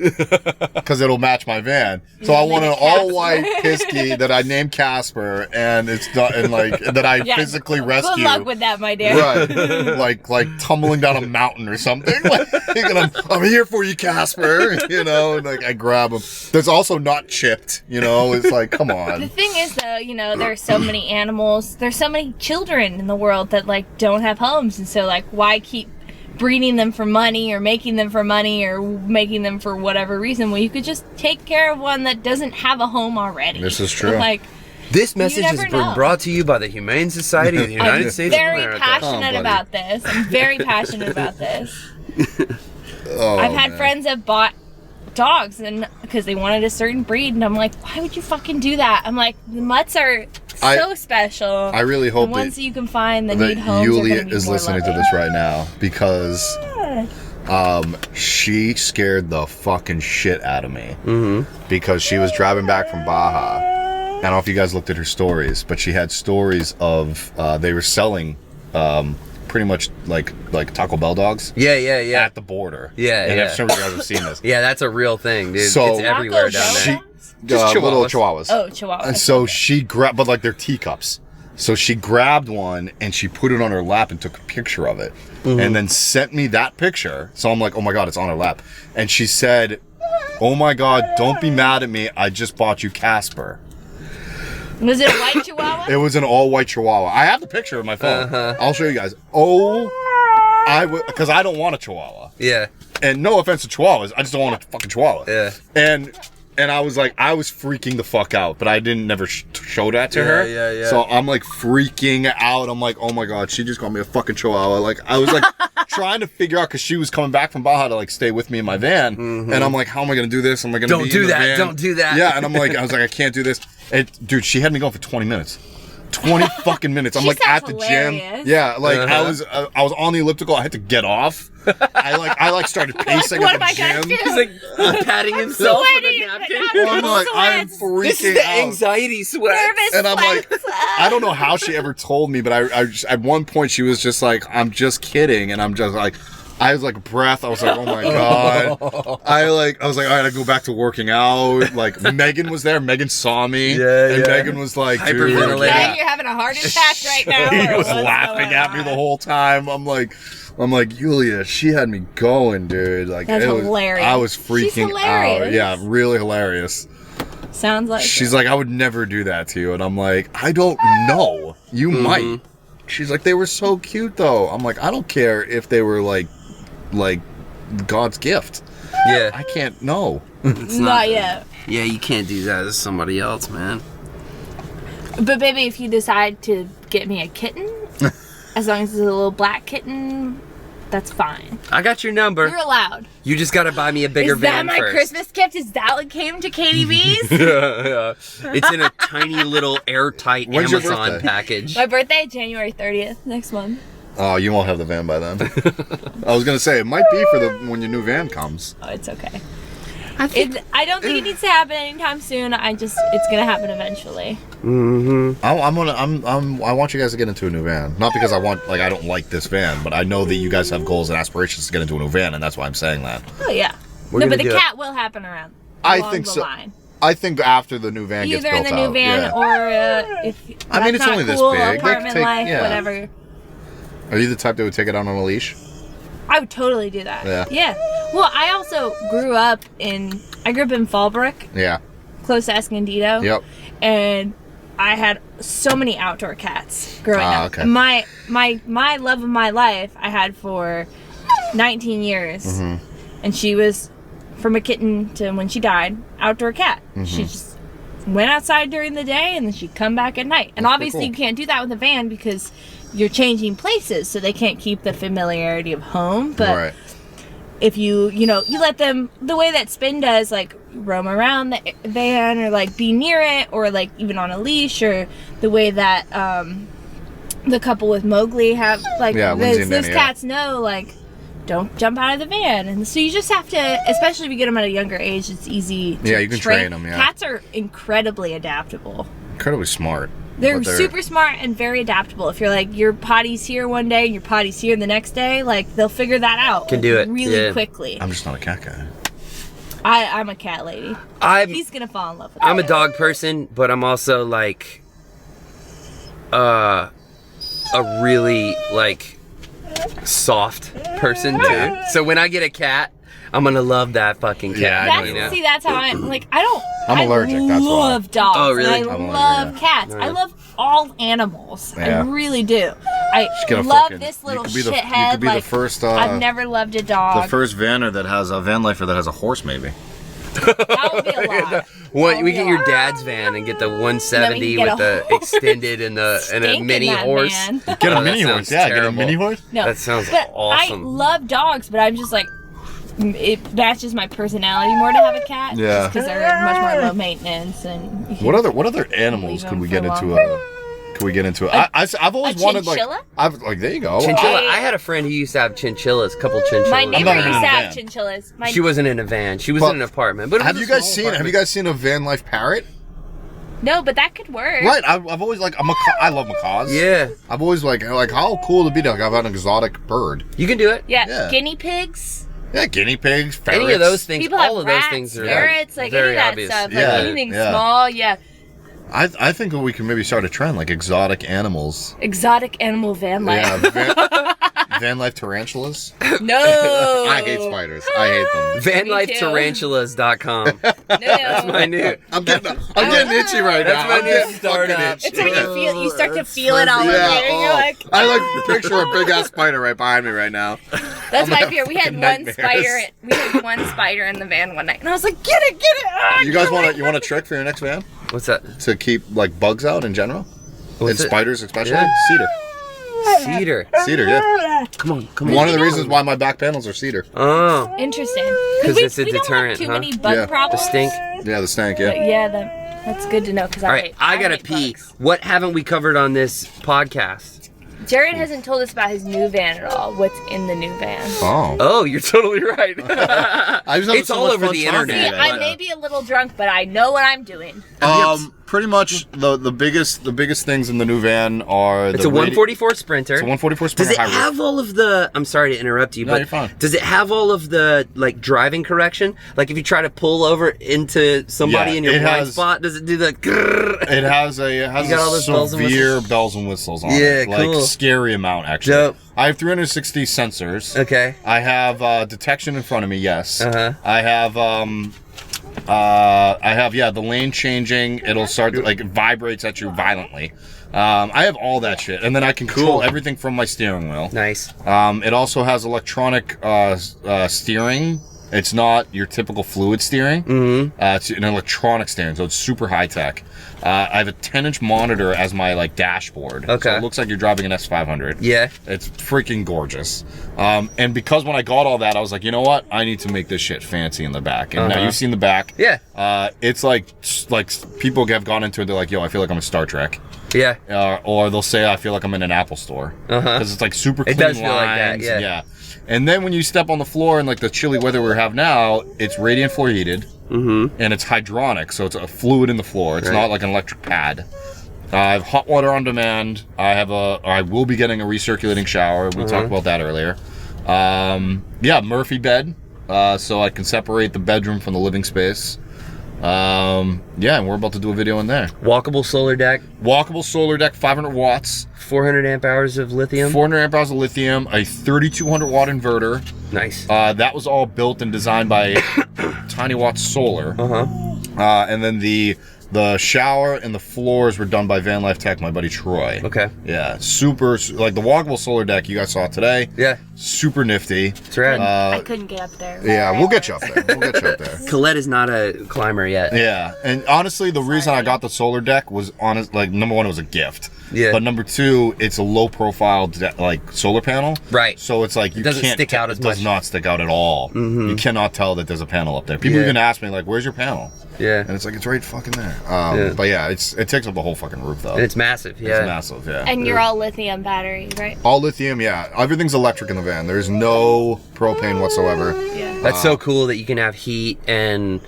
because it'll match my van. So I want an all white Pisky that I named Casper, and it's not, and like that I physically rescue. Good luck with that, my dear. Right, like tumbling down a mountain or something. Like, I'm here for you, Casper. You know, and like I grab him. There's also not chipped. You know, it's like, come on. The thing is, though, you know, there are so many animals. There's so many children in the world that like don't have homes, and so like, why keep breeding them for money or making them for money or making them for whatever reason? Well, you could just take care of one that doesn't have a home already. This is true. Like, This message has never been know. brought to you by the Humane Society of the United I'm States of very America. passionate about this. I'm very passionate about this. I've had friends that bought dogs and because they wanted a certain breed, and I'm like, why would you fucking do that? I'm like, the mutts are so special. I really hope the ones that you can find that that need homes are Yulia gonna be is more listening to loving. this right now because she scared the fucking shit out of me because she was driving back from Baja. I don't know if you guys looked at her stories, but she had stories of they were selling pretty much like Taco Bell dogs. Yeah. At the border. And I'm sure you guys have seen this. Yeah, that's a real thing, dude. So- It's everywhere down Taco there. Bell? Just little Chihuahuas. chihuahuas. Oh, Chihuahua. And so she grabbed, but like they're teacups. So she grabbed one and she put it on her lap and took a picture of it. And then sent me that picture. So I'm like, oh my God, it's on her lap. And she said, oh my God, don't be mad at me. I just bought you Casper. Was it a white Chihuahua? It was an all white Chihuahua. I have the picture on my phone. I'll show you guys. Because I don't want a Chihuahua. Yeah. And no offense to Chihuahuas, I just don't want a fucking Chihuahua. Yeah. And I was like, I was freaking the fuck out, but I didn't never show that to her. Yeah. So I'm like freaking out. I'm like, oh my God, she just got me a fucking Chihuahua. Like I was like trying to figure out because she was coming back from Baja to like stay with me in my van, and I'm like, how am I gonna do this? Am I gonna Don't be do in the that. van? Don't do that. Yeah, and I was like, I can't do this. And dude, she had me going for 20 minutes. 20 fucking minutes. I'm She like at sounds the gym. hilarious. Yeah, like I was on the elliptical. I had to get off. I started pacing What at am I the gonna gym. do? He's like patting himself with a sweating. napkin. I'm like, I'm Sweats. freaking This is the out. anxiety sweat. Nervous And I'm like, sweats. I don't know how she ever told me, but I just, at one point she was just like, I'm just kidding, and I'm just like, I was like breath. I was like, oh my God. I was like, all right, I go back to working out. Like Megan was there. Megan saw me. And Megan was like, dude, Hyperventilating. Yeah, you're having a heart attack right now. he or was what's laughing going at me on? the whole time. I'm like, Yulia, she had me going, dude. Like That's it was, hilarious. I was She's freaking hilarious. out. Yeah, really hilarious. Sounds like She's like, I would never do that to you. And I'm like, I don't know. You might. She's like, they were so cute though. I'm like, I don't care if they were like God's gift. Yeah. I can't. No. It's Not yet. Yeah, you can't do that as somebody else, man. But baby, if you decide to get me a kitten, as long as it's a little black kitten, that's fine. I got your number. You're allowed. You just gotta buy me a bigger Is that van my first. Christmas gift? Is that what came to Katie B's? Yeah. It's in a tiny little airtight When's your Amazon birthday? package. My birthday, January 30th, next month. Oh, you won't have the van by then. I was gonna say it might be for when your new van comes. Oh, it's okay. I don't think it needs to happen anytime soon. It's gonna happen eventually. I want you guys to get into a new van. Not because I don't like this van, but I know that you guys have goals and aspirations to get into a new van, and that's why I'm saying that. Oh yeah. We're No, gonna but the do it. cat will happen along think the so. line. I think after the new van gets Either in built the new out, van yeah. or if I mean, that's it's not only this cool, big. They apartment can take- life, yeah. whatever. Are you the type that would take it out on a leash? I would totally do that. Yeah. Well, I also grew up in Fallbrook, Yeah. close to Escondido. Yep. And I had so many outdoor cats growing up. Okay. My love of my life I had for 19 years. Mm-hmm. And she was, from a kitten to when she died, outdoor cat. Mm-hmm. She just went outside during the day and then she'd come back at night. And That's obviously pretty you can't do that with a van because you're changing places, so they can't keep the familiarity of home. But Right. if you let them, the way that Spin does, like roam around the van or like be near it or like even on a leash, or the way that the couple with Mowgli have, like Lindsay and those Danny, cats know, like, don't jump out of the van. And so you just have to, especially if you get them at a younger age, it's easy to Yeah, you can train them, yeah. Cats are incredibly adaptable. Incredibly smart. They're But super smart and very adaptable. If you're like, your potty's here one day and your potty's here the next day, like, they'll figure that out. Can do it, really yeah. quickly. I'm just not a cat guy. I'm a cat lady. He's gonna fall in love with I'm it. a dog person, but I'm also like a really like soft person too. So when I get a cat, I'm gonna love that fucking cat. Yeah, I know you will. See, that's how I'm like. I'm allergic, that's why. I love dogs. Oh, really? And I I'm love allergic, yeah. cats. I love all animals. Yeah. I really do. I get a love fucking- this you little could be the- you shithead. could be the like, first, I've never loved a dog. The first vanner that has a van lifer that has a horse, maybe. That would be a lot. What, we get your dad's van and get the 170 get with a the horse. extended and a Stink mini in that horse. van. Get a Oh, that mini horse, sounds yeah. Get a terrible. mini horse. No, That sounds but awesome. I love dogs, but I'm just like, it matches my personality more to have a cat. Yeah. Because they're much more low maintenance and. you can What other animals leave could them we for get into? longer. Could we get into? I've always a wanted chinchilla? there you go. Chinchilla. I- I had a friend who used to have chinchillas, couple chinchillas. My neighbor not used in to a have van. chinchillas. She wasn't in a van. She was But in an apartment. But it Have was you a guys small seen? Have you apartment. guys seen a van life parrot? No, but that could work. Right. I've always like a macaw. I love macaws. Yeah, I've always like how cool to be like have an exotic bird. you can do it. Yeah, Yeah. guinea pigs. Yeah, guinea pigs, ferrets. Any of those things, People all have of rats, those things are ferrets, like very any of that obvious. stuff. Yeah, Like anything yeah. small, yeah. I think we can maybe start a trend like exotic animals. Exotic animal van life. Yeah, van life tarantulas. No. I hate spiders. I hate them. VanLifeTarantulas.com. No. That's my new. I'm getting itchy right That's now. my I'm new getting startup. fucking itchy. It's when you start to feel it all over Yeah, there, and you're like, I like picture a big ass spider right behind me right now. that's my have fear. We had fucking one nightmares. spider. We had one spider in the van one night, and I was like, get it. Ah, You guys get it. want a trick for your next van What's that? to keep like bugs out in general, What's and it? spiders especially? Yeah. Cedar. Cedar. Cedar, yeah. Come on. One of the reasons why my back panels are cedar. Oh, Interesting. 'Cause we, it's a we deterrent, don't have too huh? many bug Yeah. problems. the stink. Yeah, the stank. But Yeah. yeah, that's good to know because All right, I gotta hate pee. bugs. What haven't we covered on this podcast? Jared hasn't told us about his new van at all. What's in the new van? Oh. Oh, you're totally right. I just It's all over the internet. See, I may be a little drunk, but I know what I'm doing. Pretty much the biggest things in the new van are It's the a 144 Sprinter. It's a 144 Sprinter Does it hybrid. have all of the? I'm sorry to interrupt you, No, but you're fine. does it have all of the like driving correction? Like if you try to pull over into somebody Yeah, in your it blind has- spot, does it do the? grrrr? It has You got all a those bells and severe whistles? bells and whistles on Yeah, it. Like cool. scary amount actually. Dope. I have 360 sensors. Okay. I have detection in front of me. Yes. Uh-huh. I have the lane changing. It'll start to, like, it vibrates at you violently. I have all that shit, and then I can control everything from my steering wheel. Nice. It also has electronic steering It's not your typical fluid steering. It's an electronic steering, so it's super high tech. I have a 10-inch monitor as my like dashboard. Okay. So it looks like you're driving an S500. Yeah. It's freaking gorgeous. And because when I got all that, I was like, you know what? I need to make this shit fancy in the back. And now you've seen the back. Yeah. It's like people have gone into it. They're like, yo, I feel like I'm in Star Trek. Yeah. Or they'll say I feel like I'm in an Apple store. Because it's like super clean does feel lines. like that, yeah. And then when you step on the floor in like the chilly weather we have now, it's radiant floor heated. And it's hydronic, so it's a fluid in the floor. It's not like an electric pad. I have hot water on demand. I will be getting a recirculating shower. We talked about that earlier. Murphy bed, so I can separate the bedroom from the living space. And we're about to do a video in there. Walkable solar deck. 500 watts. 400 amp hours of lithium. 400 amp hours of lithium. A 3200 watt inverter. Nice. That was all built and designed by Tiny Watts Solar. And then the shower and the floors were done by Van Life Tech, my buddy Troy. Okay. Yeah, super, like the walkable solar deck you guys saw today. Yeah. Super nifty. It's rad. I couldn't get up there. Yeah, we'll get you up there. Colette is not a climber yet. Yeah, and honestly, the reason I got the solar deck was number one, it was a gift. Yeah. But number two, it's a low profile like solar panel. Right. So it's like you doesn't can't stick out as It does much. not stick out at all. You cannot tell that there's a panel up there. People even ask me like, "Where's your panel?" Yeah. And it's like it's right fucking there. But yeah, it takes up the whole fucking roof though. And it's massive. Yeah. It's massive. Yeah. And you're all lithium battery, right? All lithium. Yeah. Everything's electric in the van. There's no propane whatsoever. Yeah. That's so cool that you can have heat and.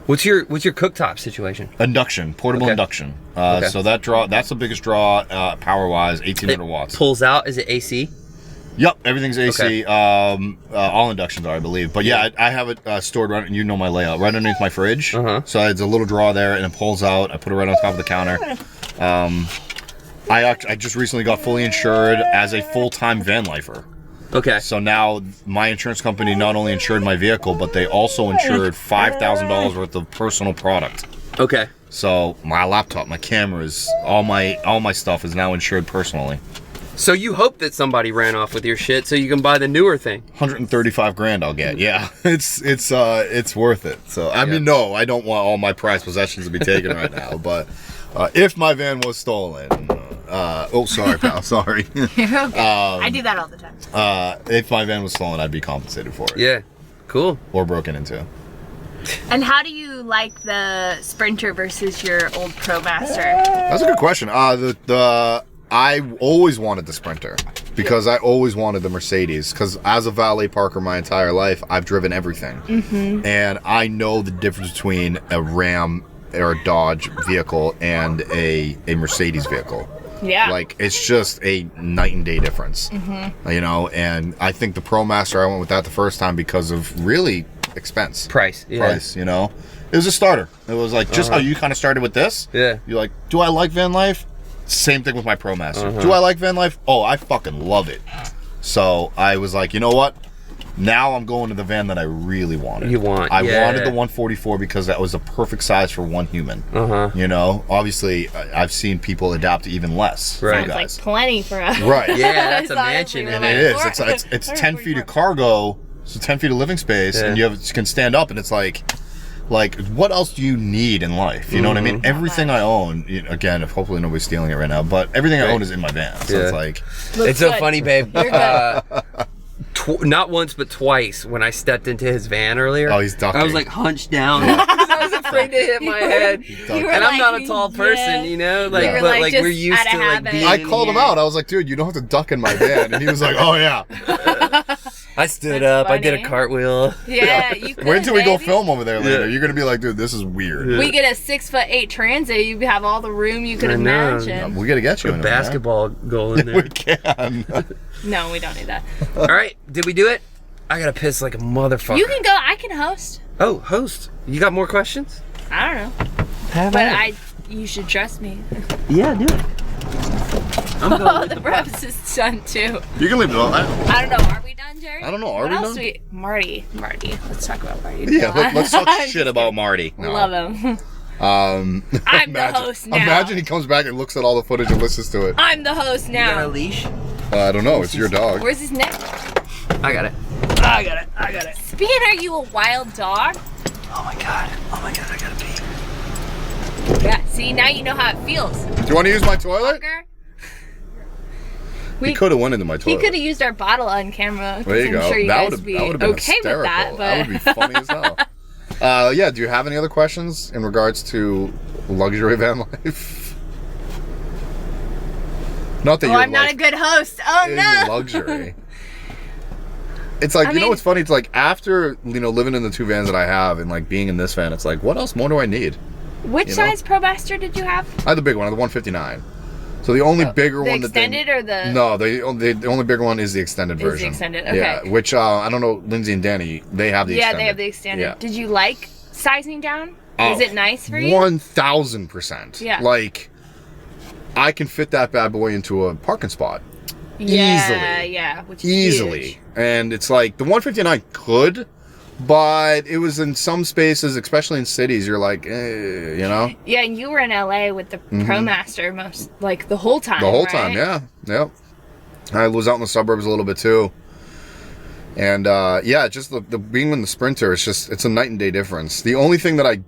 What's your cooktop situation? Induction, portable induction. So that's the biggest draw, power wise, 1800 watts. Pulls out. Is it AC? Yep, everything's AC. Okay. All inductions are, I believe. But yeah, I have it stored right. You know my layout, right underneath my fridge. So it's a little drawer there, and it pulls out. I put it right on top of the counter. I just recently got fully insured as a full-time van lifer. Okay. So now my insurance company not only insured my vehicle, but they also insured $5,000 worth of personal product. Okay. So my laptop, my cameras, all my stuff is now insured personally. So you hope that somebody ran off with your shit so you can buy the newer thing. $135,000 I'll get. Yeah, it's worth it. So I mean, no, I don't want all my prized possessions to be taken right now. But if my van was stolen, sorry, pal, sorry. You're okay. I do that all the time. If my van was stolen, I'd be compensated for it. Yeah. Cool. Or broken into. And how do you like the Sprinter versus your old ProMaster? That's a good question. I always wanted the Sprinter because I always wanted the Mercedes because as a valet parker my entire life, I've driven everything. And I know the difference between a Ram or a Dodge vehicle and a Mercedes vehicle. Yeah. Like, it's just a night and day difference. You know, and I think the ProMaster, I went with that the first time because of really expense. Price, you know? It was a starter. It was like, just how you kind of started with this. Yeah. You're like, do I like van life? Same thing with my ProMaster. Do I like van life? Oh, I fucking love it. So I was like, you know what? Now I'm going to the van that I really wanted. I wanted the 144 because that was the perfect size for one human. You know, obviously I've seen people adapt to even less. Right. It's like plenty for us. Right. Yeah, that's a It's mansion. honestly And it is. It's 10 feet of cargo, so 10 feet of living space, and you can stand up, and it's like, what else do you need in life? You know what I mean? Everything I own, again, if hopefully nobody's stealing it right now, but everything I own is in my van. So it's like, It's so funny, babe. You're good. Not once, but twice when I stepped into his van earlier. oh, he's ducking. I was like hunched down because I was afraid to hit my head. You were And I'm like, not a tall person, you know? Like, You were but like like we're just used out of to like habit. being. I called him out. I was like, dude, you don't have to duck in my van. And he was like, oh, yeah. I stood That's up. I did a funny. cartwheel. Yeah, you could. Wait until we go baby. film over there later. Yeah. You're going to be like, dude, this is weird. We get a 6'8" Transit. You have all the room you could I know. imagine. We got to get you in there, man. Basketball goal in We there. can. No, we don't need that. All right, did we do it? I gotta piss like a motherfucker. You can go. I can host. Oh, host. You got more questions? I don't know, Have but you should trust me. Yeah, do it. I'm Oh, going. the breakfast is done too. You can leave it all. I don't know. Are we done, Jerry? I don't know. Are what we else done? Marty. Let's talk about Marty. Yeah, let's talk shit about Marty. No. Love him. I'm the host now. Imagine he comes back and looks at all the footage and listens to it. I'm the host You got a now. leash? I don't know. It's your dog. Where's his neck? I got it. I got it. Speaking, are you a wild dog? Oh my god, I gotta pee. Yeah, see, now you know how it feels. Do you want to use my toilet? He could have went into my toilet. He could have used our bottle on camera. There you I'm go. sure you that guys would be have been okay hysterical. with that. But That would be funny as hell. Yeah, do you have any other questions in regards to luxury van life? Not that I'm not a good host. Oh no. Luxury. It's like, you know what's funny? It's like after, living in the two vans that I have and like being in this van, it's like, what else more do I need? Which size ProMaster did you have? I had the big one, the 159. So the only bigger one that extended or the... No, the only bigger one is the extended version. Is the extended, okay. Yeah, which, I don't know, Lindsay and Danny, they have the extended. Yeah, they have the extended. Yeah. Did you like sizing down? Is it nice for you? 1,000%. Yeah. Like, I can fit that bad boy into a parking spot. Yeah, Easily. yeah. Which is Easily. huge. And it's like, the 159 could, but it was in some spaces, especially in cities, you're like, Yeah, and you were in LA with the ProMaster the whole time. The whole right? time, yeah. Yep. I was out in the suburbs a little bit too. And just the being in the Sprinter, it's a night and day difference. The only thing that I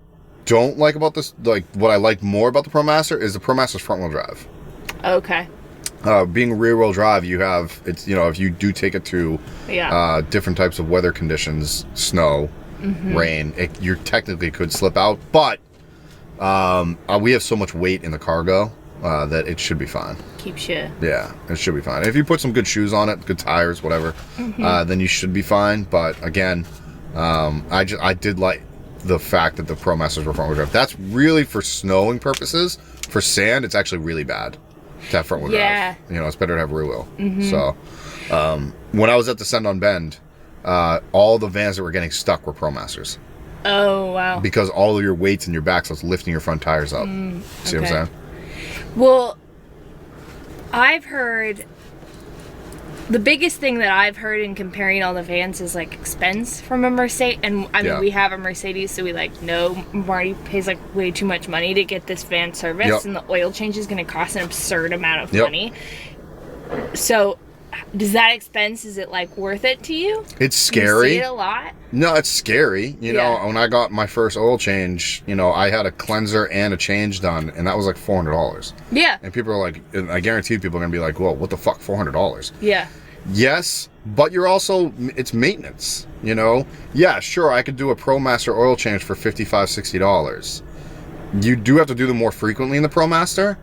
don't like about this, like what I like more about the ProMaster is the ProMaster's front wheel drive. Okay. Being rear wheel drive, you have, if you do take it to different types of weather conditions, snow, rain, you technically could slip out, but we have so much weight in the cargo that it should be fine. Keeps you. Yeah, it should be fine. If you put some good shoes on it, good tires, whatever, then you should be fine. But again, I did like the fact that the ProMasters were front wheel drive. That's really for snowing purposes. For sand, it's actually really bad to have front wheel drive. It's better to have rear wheel. So when I was at the Send on Bend, all the vans that were getting stuck were ProMasters. Oh, wow. Because all of your weights in your back, so it's lifting your front tires up. See what I'm saying? Well, I've heard the biggest thing that I've heard in comparing all the vans is like expense from a Mercedes. And I mean, we have a Mercedes, so we know Marty pays like way too much money to get this van serviced, and the oil change is going to cost an absurd amount of money. So, does that expense, is it like worth it to you? It's scary. Do you see it a lot? No, it's scary. You know, when I got my first oil change, I had a cleanser and a change done, and that was like $400. Yeah. And people are like, and I guarantee people are going to be like, well, what the fuck, $400? Yeah. Yes, but you're also, it's maintenance, Yeah, sure, I could do a ProMaster oil change for $55, $60. You do have to do them more frequently in the ProMaster,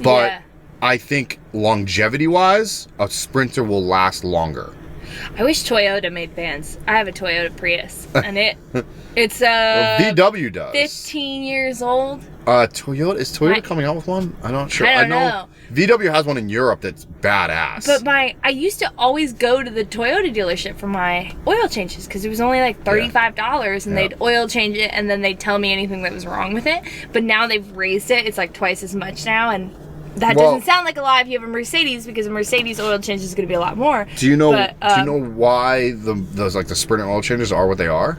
but I think longevity-wise, a Sprinter will last longer. I wish Toyota made vans. I have a Toyota Prius, and it's VW does. 15 years old. Toyota, is Toyota coming out with one? I'm not sure. I don't know. VW has one in Europe that's badass. But I used to always go to the Toyota dealership for my oil changes because it was only like $35, and they'd oil change it, and then they'd tell me anything that was wrong with it. But now they've raised it; it's like twice as much now, and that doesn't sound like a lot if you have a Mercedes, because a Mercedes oil change is going to be a lot more. Do you know? Do you know why the Sprinter oil changes are what they are?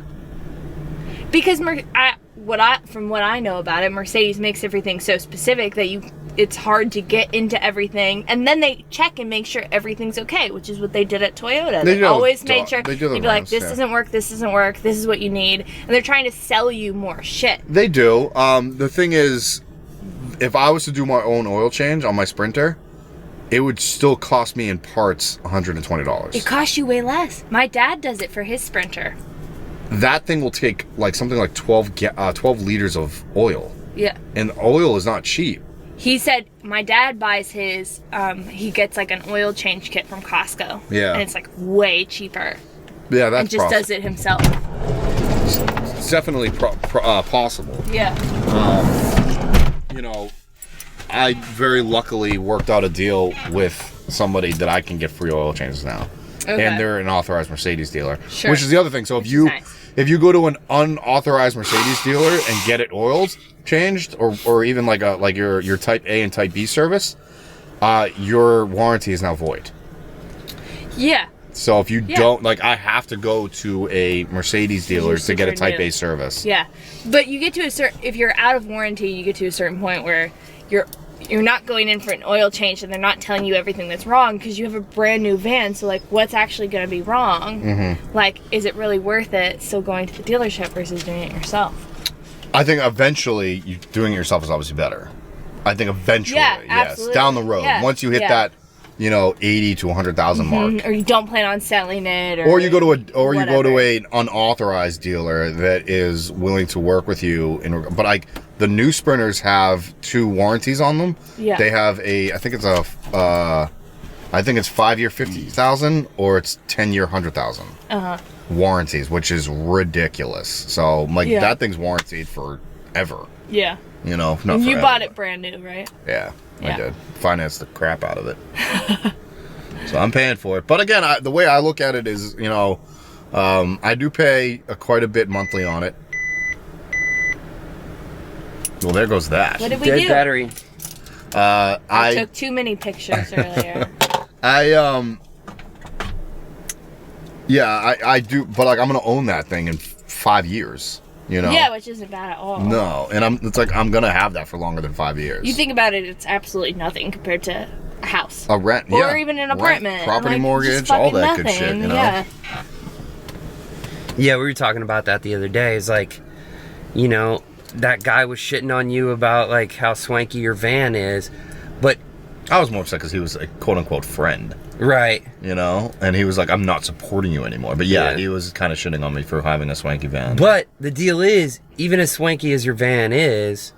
Because from what I know about it, Mercedes makes everything so specific that it's hard to get into everything, and then they check and make sure everything's okay, which is what they did at Toyota. They always made sure. They'd be like, this doesn't work, this doesn't work, this is what you need, and they're trying to sell you more shit. They do. The thing is, if I was to do my own oil change on my Sprinter, it would still cost me in parts $120. It costs you way less. My dad does it for his Sprinter. That thing will take something like 12 liters of oil. Yeah. And oil is not cheap. He said my dad buys his, he gets like an oil change kit from Costco. Yeah. And it's like way cheaper. Yeah, that's and just does it himself. It's definitely possible. Yeah. I very luckily worked out a deal with somebody that I can get free oil changes now. Okay. And they're an authorized Mercedes dealer. Sure. Which is the other thing. So if you go to an unauthorized Mercedes dealer and get it oiled, changed, or even like your Type A and Type B service, your warranty is now void. Yeah. So if you don't, I have to go to a Mercedes dealer to get a Type A service. Yeah. But you get to if you're out of warranty, you get to a certain point where you're not going in for an oil change and they're not telling you everything that's wrong because you have a brand new van. So like, what's actually going to be wrong? Mm-hmm. Like, is it really worth it still going to the dealership versus doing it yourself? I think eventually doing it yourself is obviously better. I think eventually, Yeah, yes, absolutely. down the road, Yeah, once you hit yeah. that, 80 to 100,000 mark, Or you don't plan on selling it, or you go to whatever. an unauthorized dealer that is willing to work with you. But like the new Sprinters have 2 warranties on them. Yeah. They have I think it's 5-year 50,000 or it's 10-year 100,000 warranties, which is ridiculous. So like that thing's warranted forever. Yeah. Not And you forever, bought it but- brand new, right? Yeah, Yeah. I did. Financed the crap out of it. So I'm paying for it. But again, the way I look at it is, I do pay quite a bit monthly on it. Well, there goes that. What did we Dead do? battery. I took too many pictures earlier. I do, but like I'm gonna own that thing in 5 years. Yeah, which isn't bad at all. No, and I'm gonna have that for longer than 5 years. You think about it, it's absolutely nothing compared to a house. a rent, Or even an Rent, apartment. property Like, mortgage, just all fucking that good nothing. shit. Yeah. Yeah, we were talking about that the other day. It's like, that guy was shitting on you about like how swanky your van is, but I was more upset because he was a quote unquote friend. right. And he was like, I'm not supporting you anymore. But yeah, Yeah. he was kind of shitting on me for having a swanky van. But the deal is, even as swanky as your van is,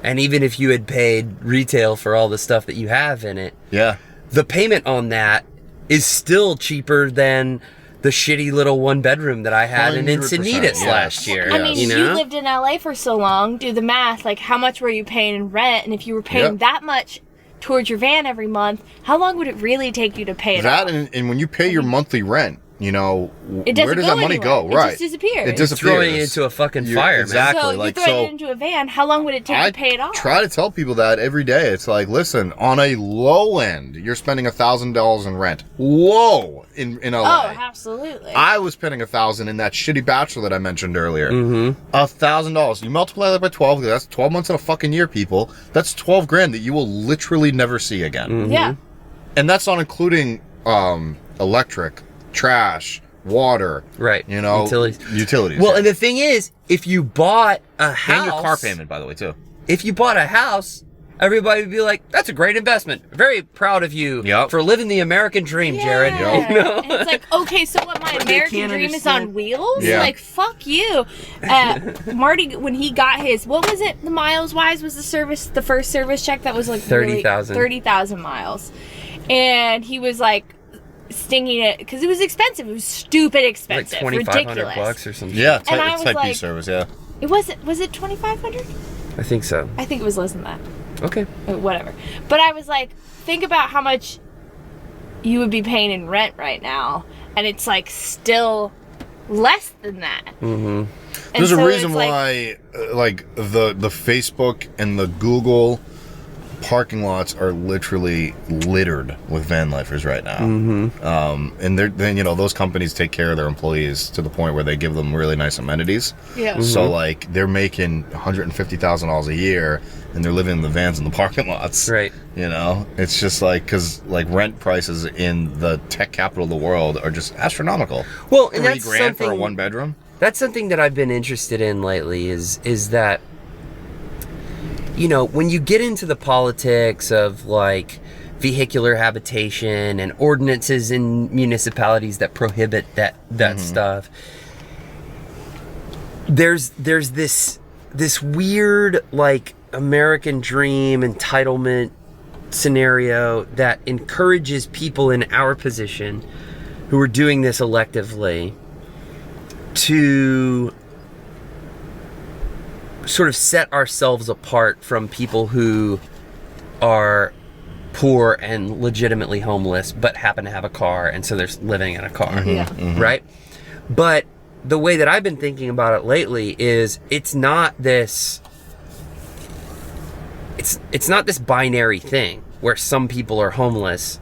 and even if you had paid retail for all the stuff that you have in it, yeah, the payment on that is still cheaper than the shitty little 1-bedroom that I had in 100%, Encinitas yes. last year. I mean, you you know? lived in LA for so long. Do the math. Like, how much were you paying in rent? And if you were paying Yep. that much towards your van every month, how long would it really take you to pay it that off? and when you pay your monthly rent, It where doesn't does go that money anywhere. go? It Right, just disappears. It disappears. Throwing it into a fucking fire, man. Exactly. So like you're throwing so. it into a van. How long would it take I to pay it off? try to tell people that every day. It's like, listen, on a low end, you're spending $1,000 in rent. Low in Oh, LA. absolutely. I was spending $1,000 in that shitty bachelor that I mentioned earlier. $1,000. You multiply that by 12. That's 12 months in a fucking year, people. That's 12 grand that you will literally never see again. Yeah. And that's not including electric, trash, water. Right. Utilities. Well, yeah. and the thing is, if you bought a house, and your car payment, by the way, too. if you bought a house, everybody would be like, "That's a great investment. Very proud of you Yep. for living the American dream, Jared." Yeah. You know? And it's like, okay, so what, my they American can't dream is understand. on wheels? Yeah. Like, fuck you. Marty, when he got his, what was it, the miles wise was the first service check that was like 30,000. 30,000 miles. And he was like, stinging it, because it was expensive. It was stupid Like expensive. $2,500 ridiculous. or something. Yeah, And I it's was Type B like- service, yeah. Was it 2,500? I think so. I think it was less than that. Okay. Whatever. But I was like, think about how much you would be paying in rent right now, and it's like still less than that. Mm-hmm. There's a reason why, the Facebook and the Google parking lots are literally littered with van lifers right now. And those companies take care of their employees to the point where they give them really nice amenities. Yeah. So like they're making $150,000 a year, and they're living in the vans in the parking lots. Right. It's just like, because like rent prices in the tech capital of the world are just astronomical. Well, and $3 that's grand for a something- 1-bedroom. That's something that I've been interested in lately is that, when you get into the politics of like vehicular habitation and ordinances in municipalities that prohibit that stuff, there's this weird like American dream entitlement scenario that encourages people in our position who are doing this electively to sort of set ourselves apart from people who are poor and legitimately homeless but happen to have a car, and so they're living in a car. Yeah. Right? But the way that I've been thinking about it lately is it's not this binary thing where some people are homeless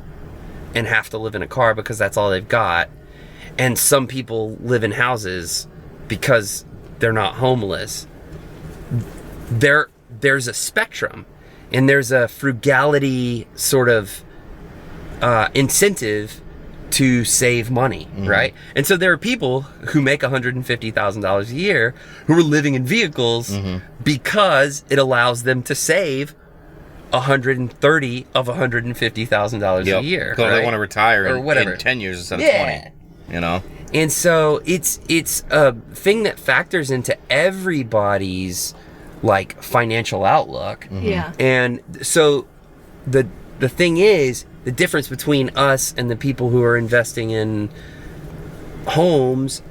and have to live in a car because that's all they've got, and some people live in houses because they're not homeless. There's a spectrum, and there's a frugality sort of incentive to save money, right? And so there are people who make $150,000 a year who are living in vehicles because it allows them to save $130 of $150,000 a year. Because right? they want to retire or whatever in 10 years instead of 20. You know? And so it's a thing that factors into everybody's like financial outlook. Yeah. And so the thing is, the difference between us and the people who are investing in homes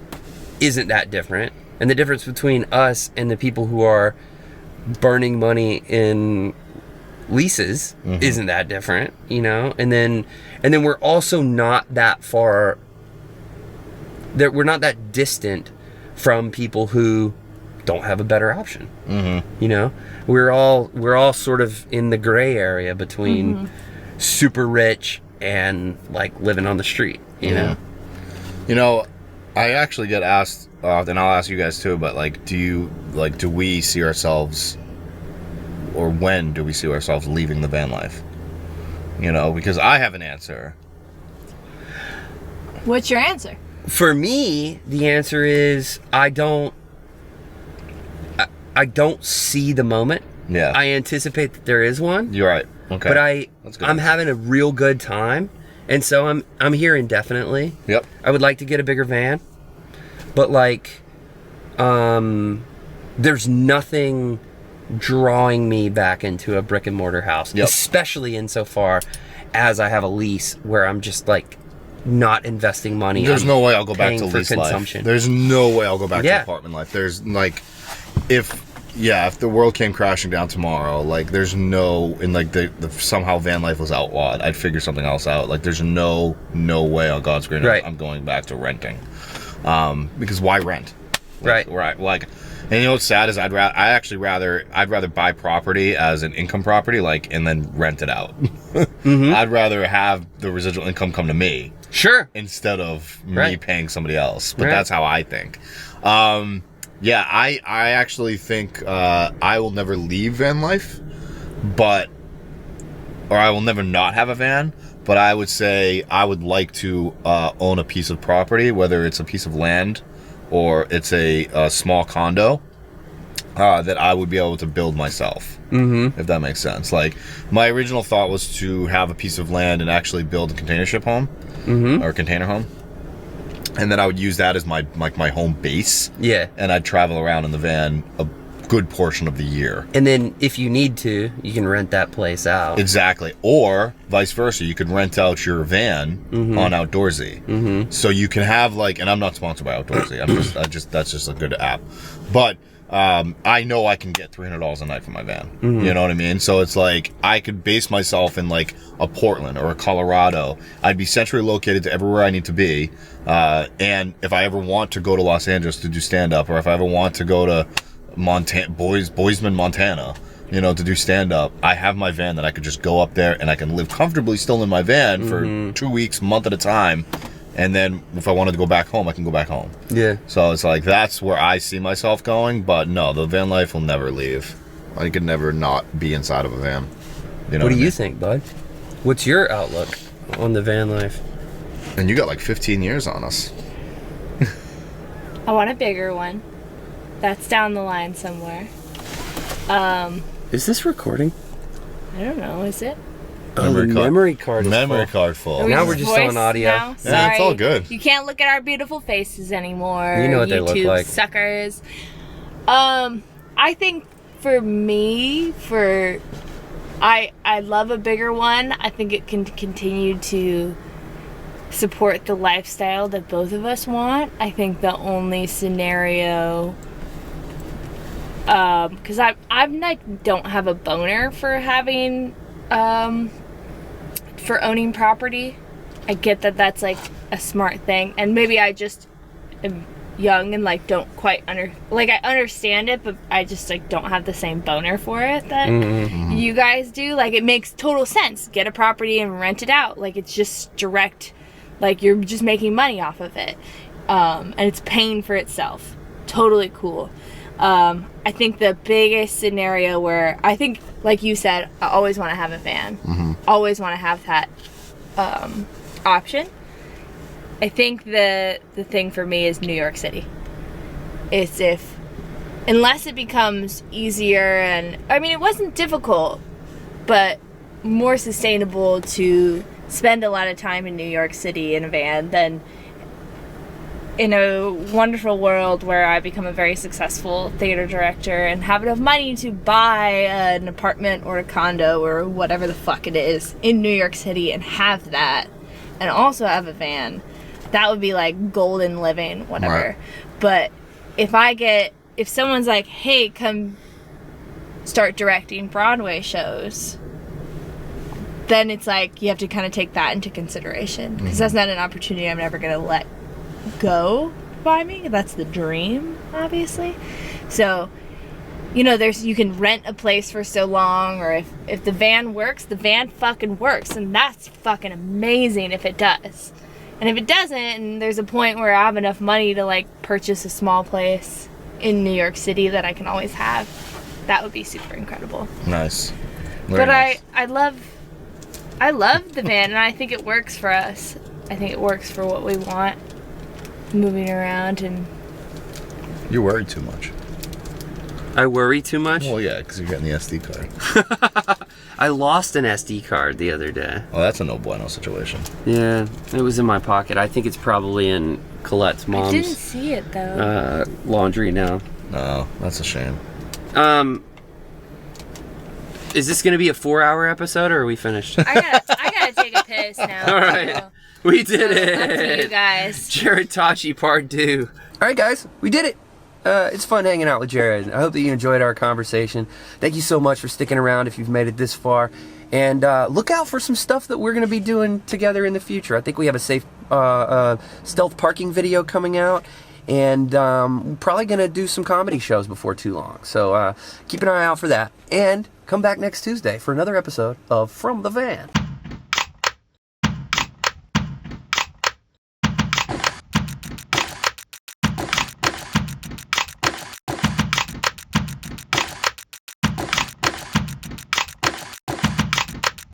isn't that different. And the difference between us and the people who are burning money in leases isn't that different, you know? And then we're also not that far, we're not that distant from people who don't have a better option. You know? We're all sort of in the gray area between super rich and like living on the street, you know? You know, I actually get asked, and I'll ask you guys too, but like, do we see ourselves, or when do we see ourselves leaving the van life? You know, because I have an answer. What's your answer? For me, the answer is I don't see the moment. Yeah. I anticipate that there is one. You're right. Okay. But That's good. I'm having a real good time, and so I'm here indefinitely. Yep. I would like to get a bigger van, but like, there's nothing drawing me back into a brick and mortar house, especially insofar as I have a lease where I'm just like not investing money. There's no way I'll go back to for lease consumption. life. There's no way I'll go back to apartment life. There's like, if the world came crashing down tomorrow, like there's no, and like the somehow van life was outlawed, I'd figure something else out. Like there's no way on God's green earth I'm going back to renting, because why rent? Like, right. Like, and you know what's sad is I'd rather buy property as an income property, like, and then rent it out. I'd rather have the residual income come to me, instead of me paying somebody else. But that's how I think. Yeah, I actually think I will never leave van life, or I will never not have a van, but I would say I would like to own a piece of property, whether it's a piece of land or it's a small condo, that I would be able to build myself, if that makes sense. Like, my original thought was to have a piece of land and actually build a container ship home, or a container home. And then I would use that as my home base. Yeah. And I'd travel around in the van a good portion of the year. And then if you need to, you can rent that place out. Exactly. Or vice versa. You could rent out your van on Outdoorsy. So you can have like, and I'm not sponsored by Outdoorsy. That's just a good app. But I know I can get $300 a night for my van. You know what I mean? So it's like, I could base myself in like a Portland or a Colorado. I'd be centrally located to everywhere I need to be. And if I ever want to go to Los Angeles to do stand-up, or if I ever want to go to Bozeman, Montana, you know, to do stand-up, I have my van that I could just go up there and I can live comfortably still in my van for 2 weeks, month at a time. And then if I wanted to go back home, I can go back home. Yeah. So it's like, that's where I see myself going. But no, the van life will never leave. I could never not be inside of a van. You know what do you think, bud? What's your outlook on the van life? And you got like 15 years on us. I want a bigger one. That's down the line somewhere. Is this recording? I don't know, is it? Memory card full. Now we're just on audio. Now? Sorry. Yeah, it's all good. You can't look at our beautiful faces anymore. You know what they look like. Suckers. I think for me, I love a bigger one. I think it can continue to support the lifestyle that both of us want. I think the only scenario, because I like don't have a boner for having for owning property. I get that that's like a smart thing, and maybe I just am young and like don't quite I understand it, but I just like don't have the same boner for it that you guys do. Like, it makes total sense. Get a property and rent it out. Like, it's just direct, like you're just making money off of it, and it's paying for itself. Totally cool. I think the biggest scenario where I think, like you said, I always want to have a van. Always want to have that option. I think the thing for me is New York City. It's unless it becomes easier, and I mean, it wasn't difficult, but more sustainable to spend a lot of time in New York City in a van than in a wonderful world where I become a very successful theater director and have enough money to buy an apartment or a condo or whatever the fuck it is in New York City and have that, and also have a van. That would be like golden living, whatever. Right. But if someone's like, hey, come start directing Broadway shows, then it's like you have to kind of take that into consideration, because that's not an opportunity I'm never going to let go by me. That's the dream, obviously. So, you can rent a place for so long, or if the van works, the van fucking works, and that's fucking amazing if it does. And if it doesn't, and there's a point where I have enough money to like purchase a small place in New York City that I can always have, that would be super incredible. Nice. But nice. I love the van, and I think it works for us. I think it works for what we want, moving around. And You worry too much. I worry too much? Well, yeah, because you're getting the SD card. I lost an SD card the other day. Oh, that's a no bueno situation. Yeah, it was in my pocket. I think it's probably in Colette's I mom's didn't see it though. laundry now. No, that's a shame. Is this going to be a 4-hour episode, or are we finished? I gotta take a piss now. All right. We did it. Up to you guys. Jarrod Tocci Part 2. All right, guys. We did it. It's fun hanging out with Jarrod. I hope that you enjoyed our conversation. Thank you so much for sticking around if you've made it this far. And look out for some stuff that we're going to be doing together in the future. I think we have a safe stealth parking video coming out. And we're probably going to do some comedy shows before too long. So keep an eye out for that. And come back next Tuesday for another episode of From the Van.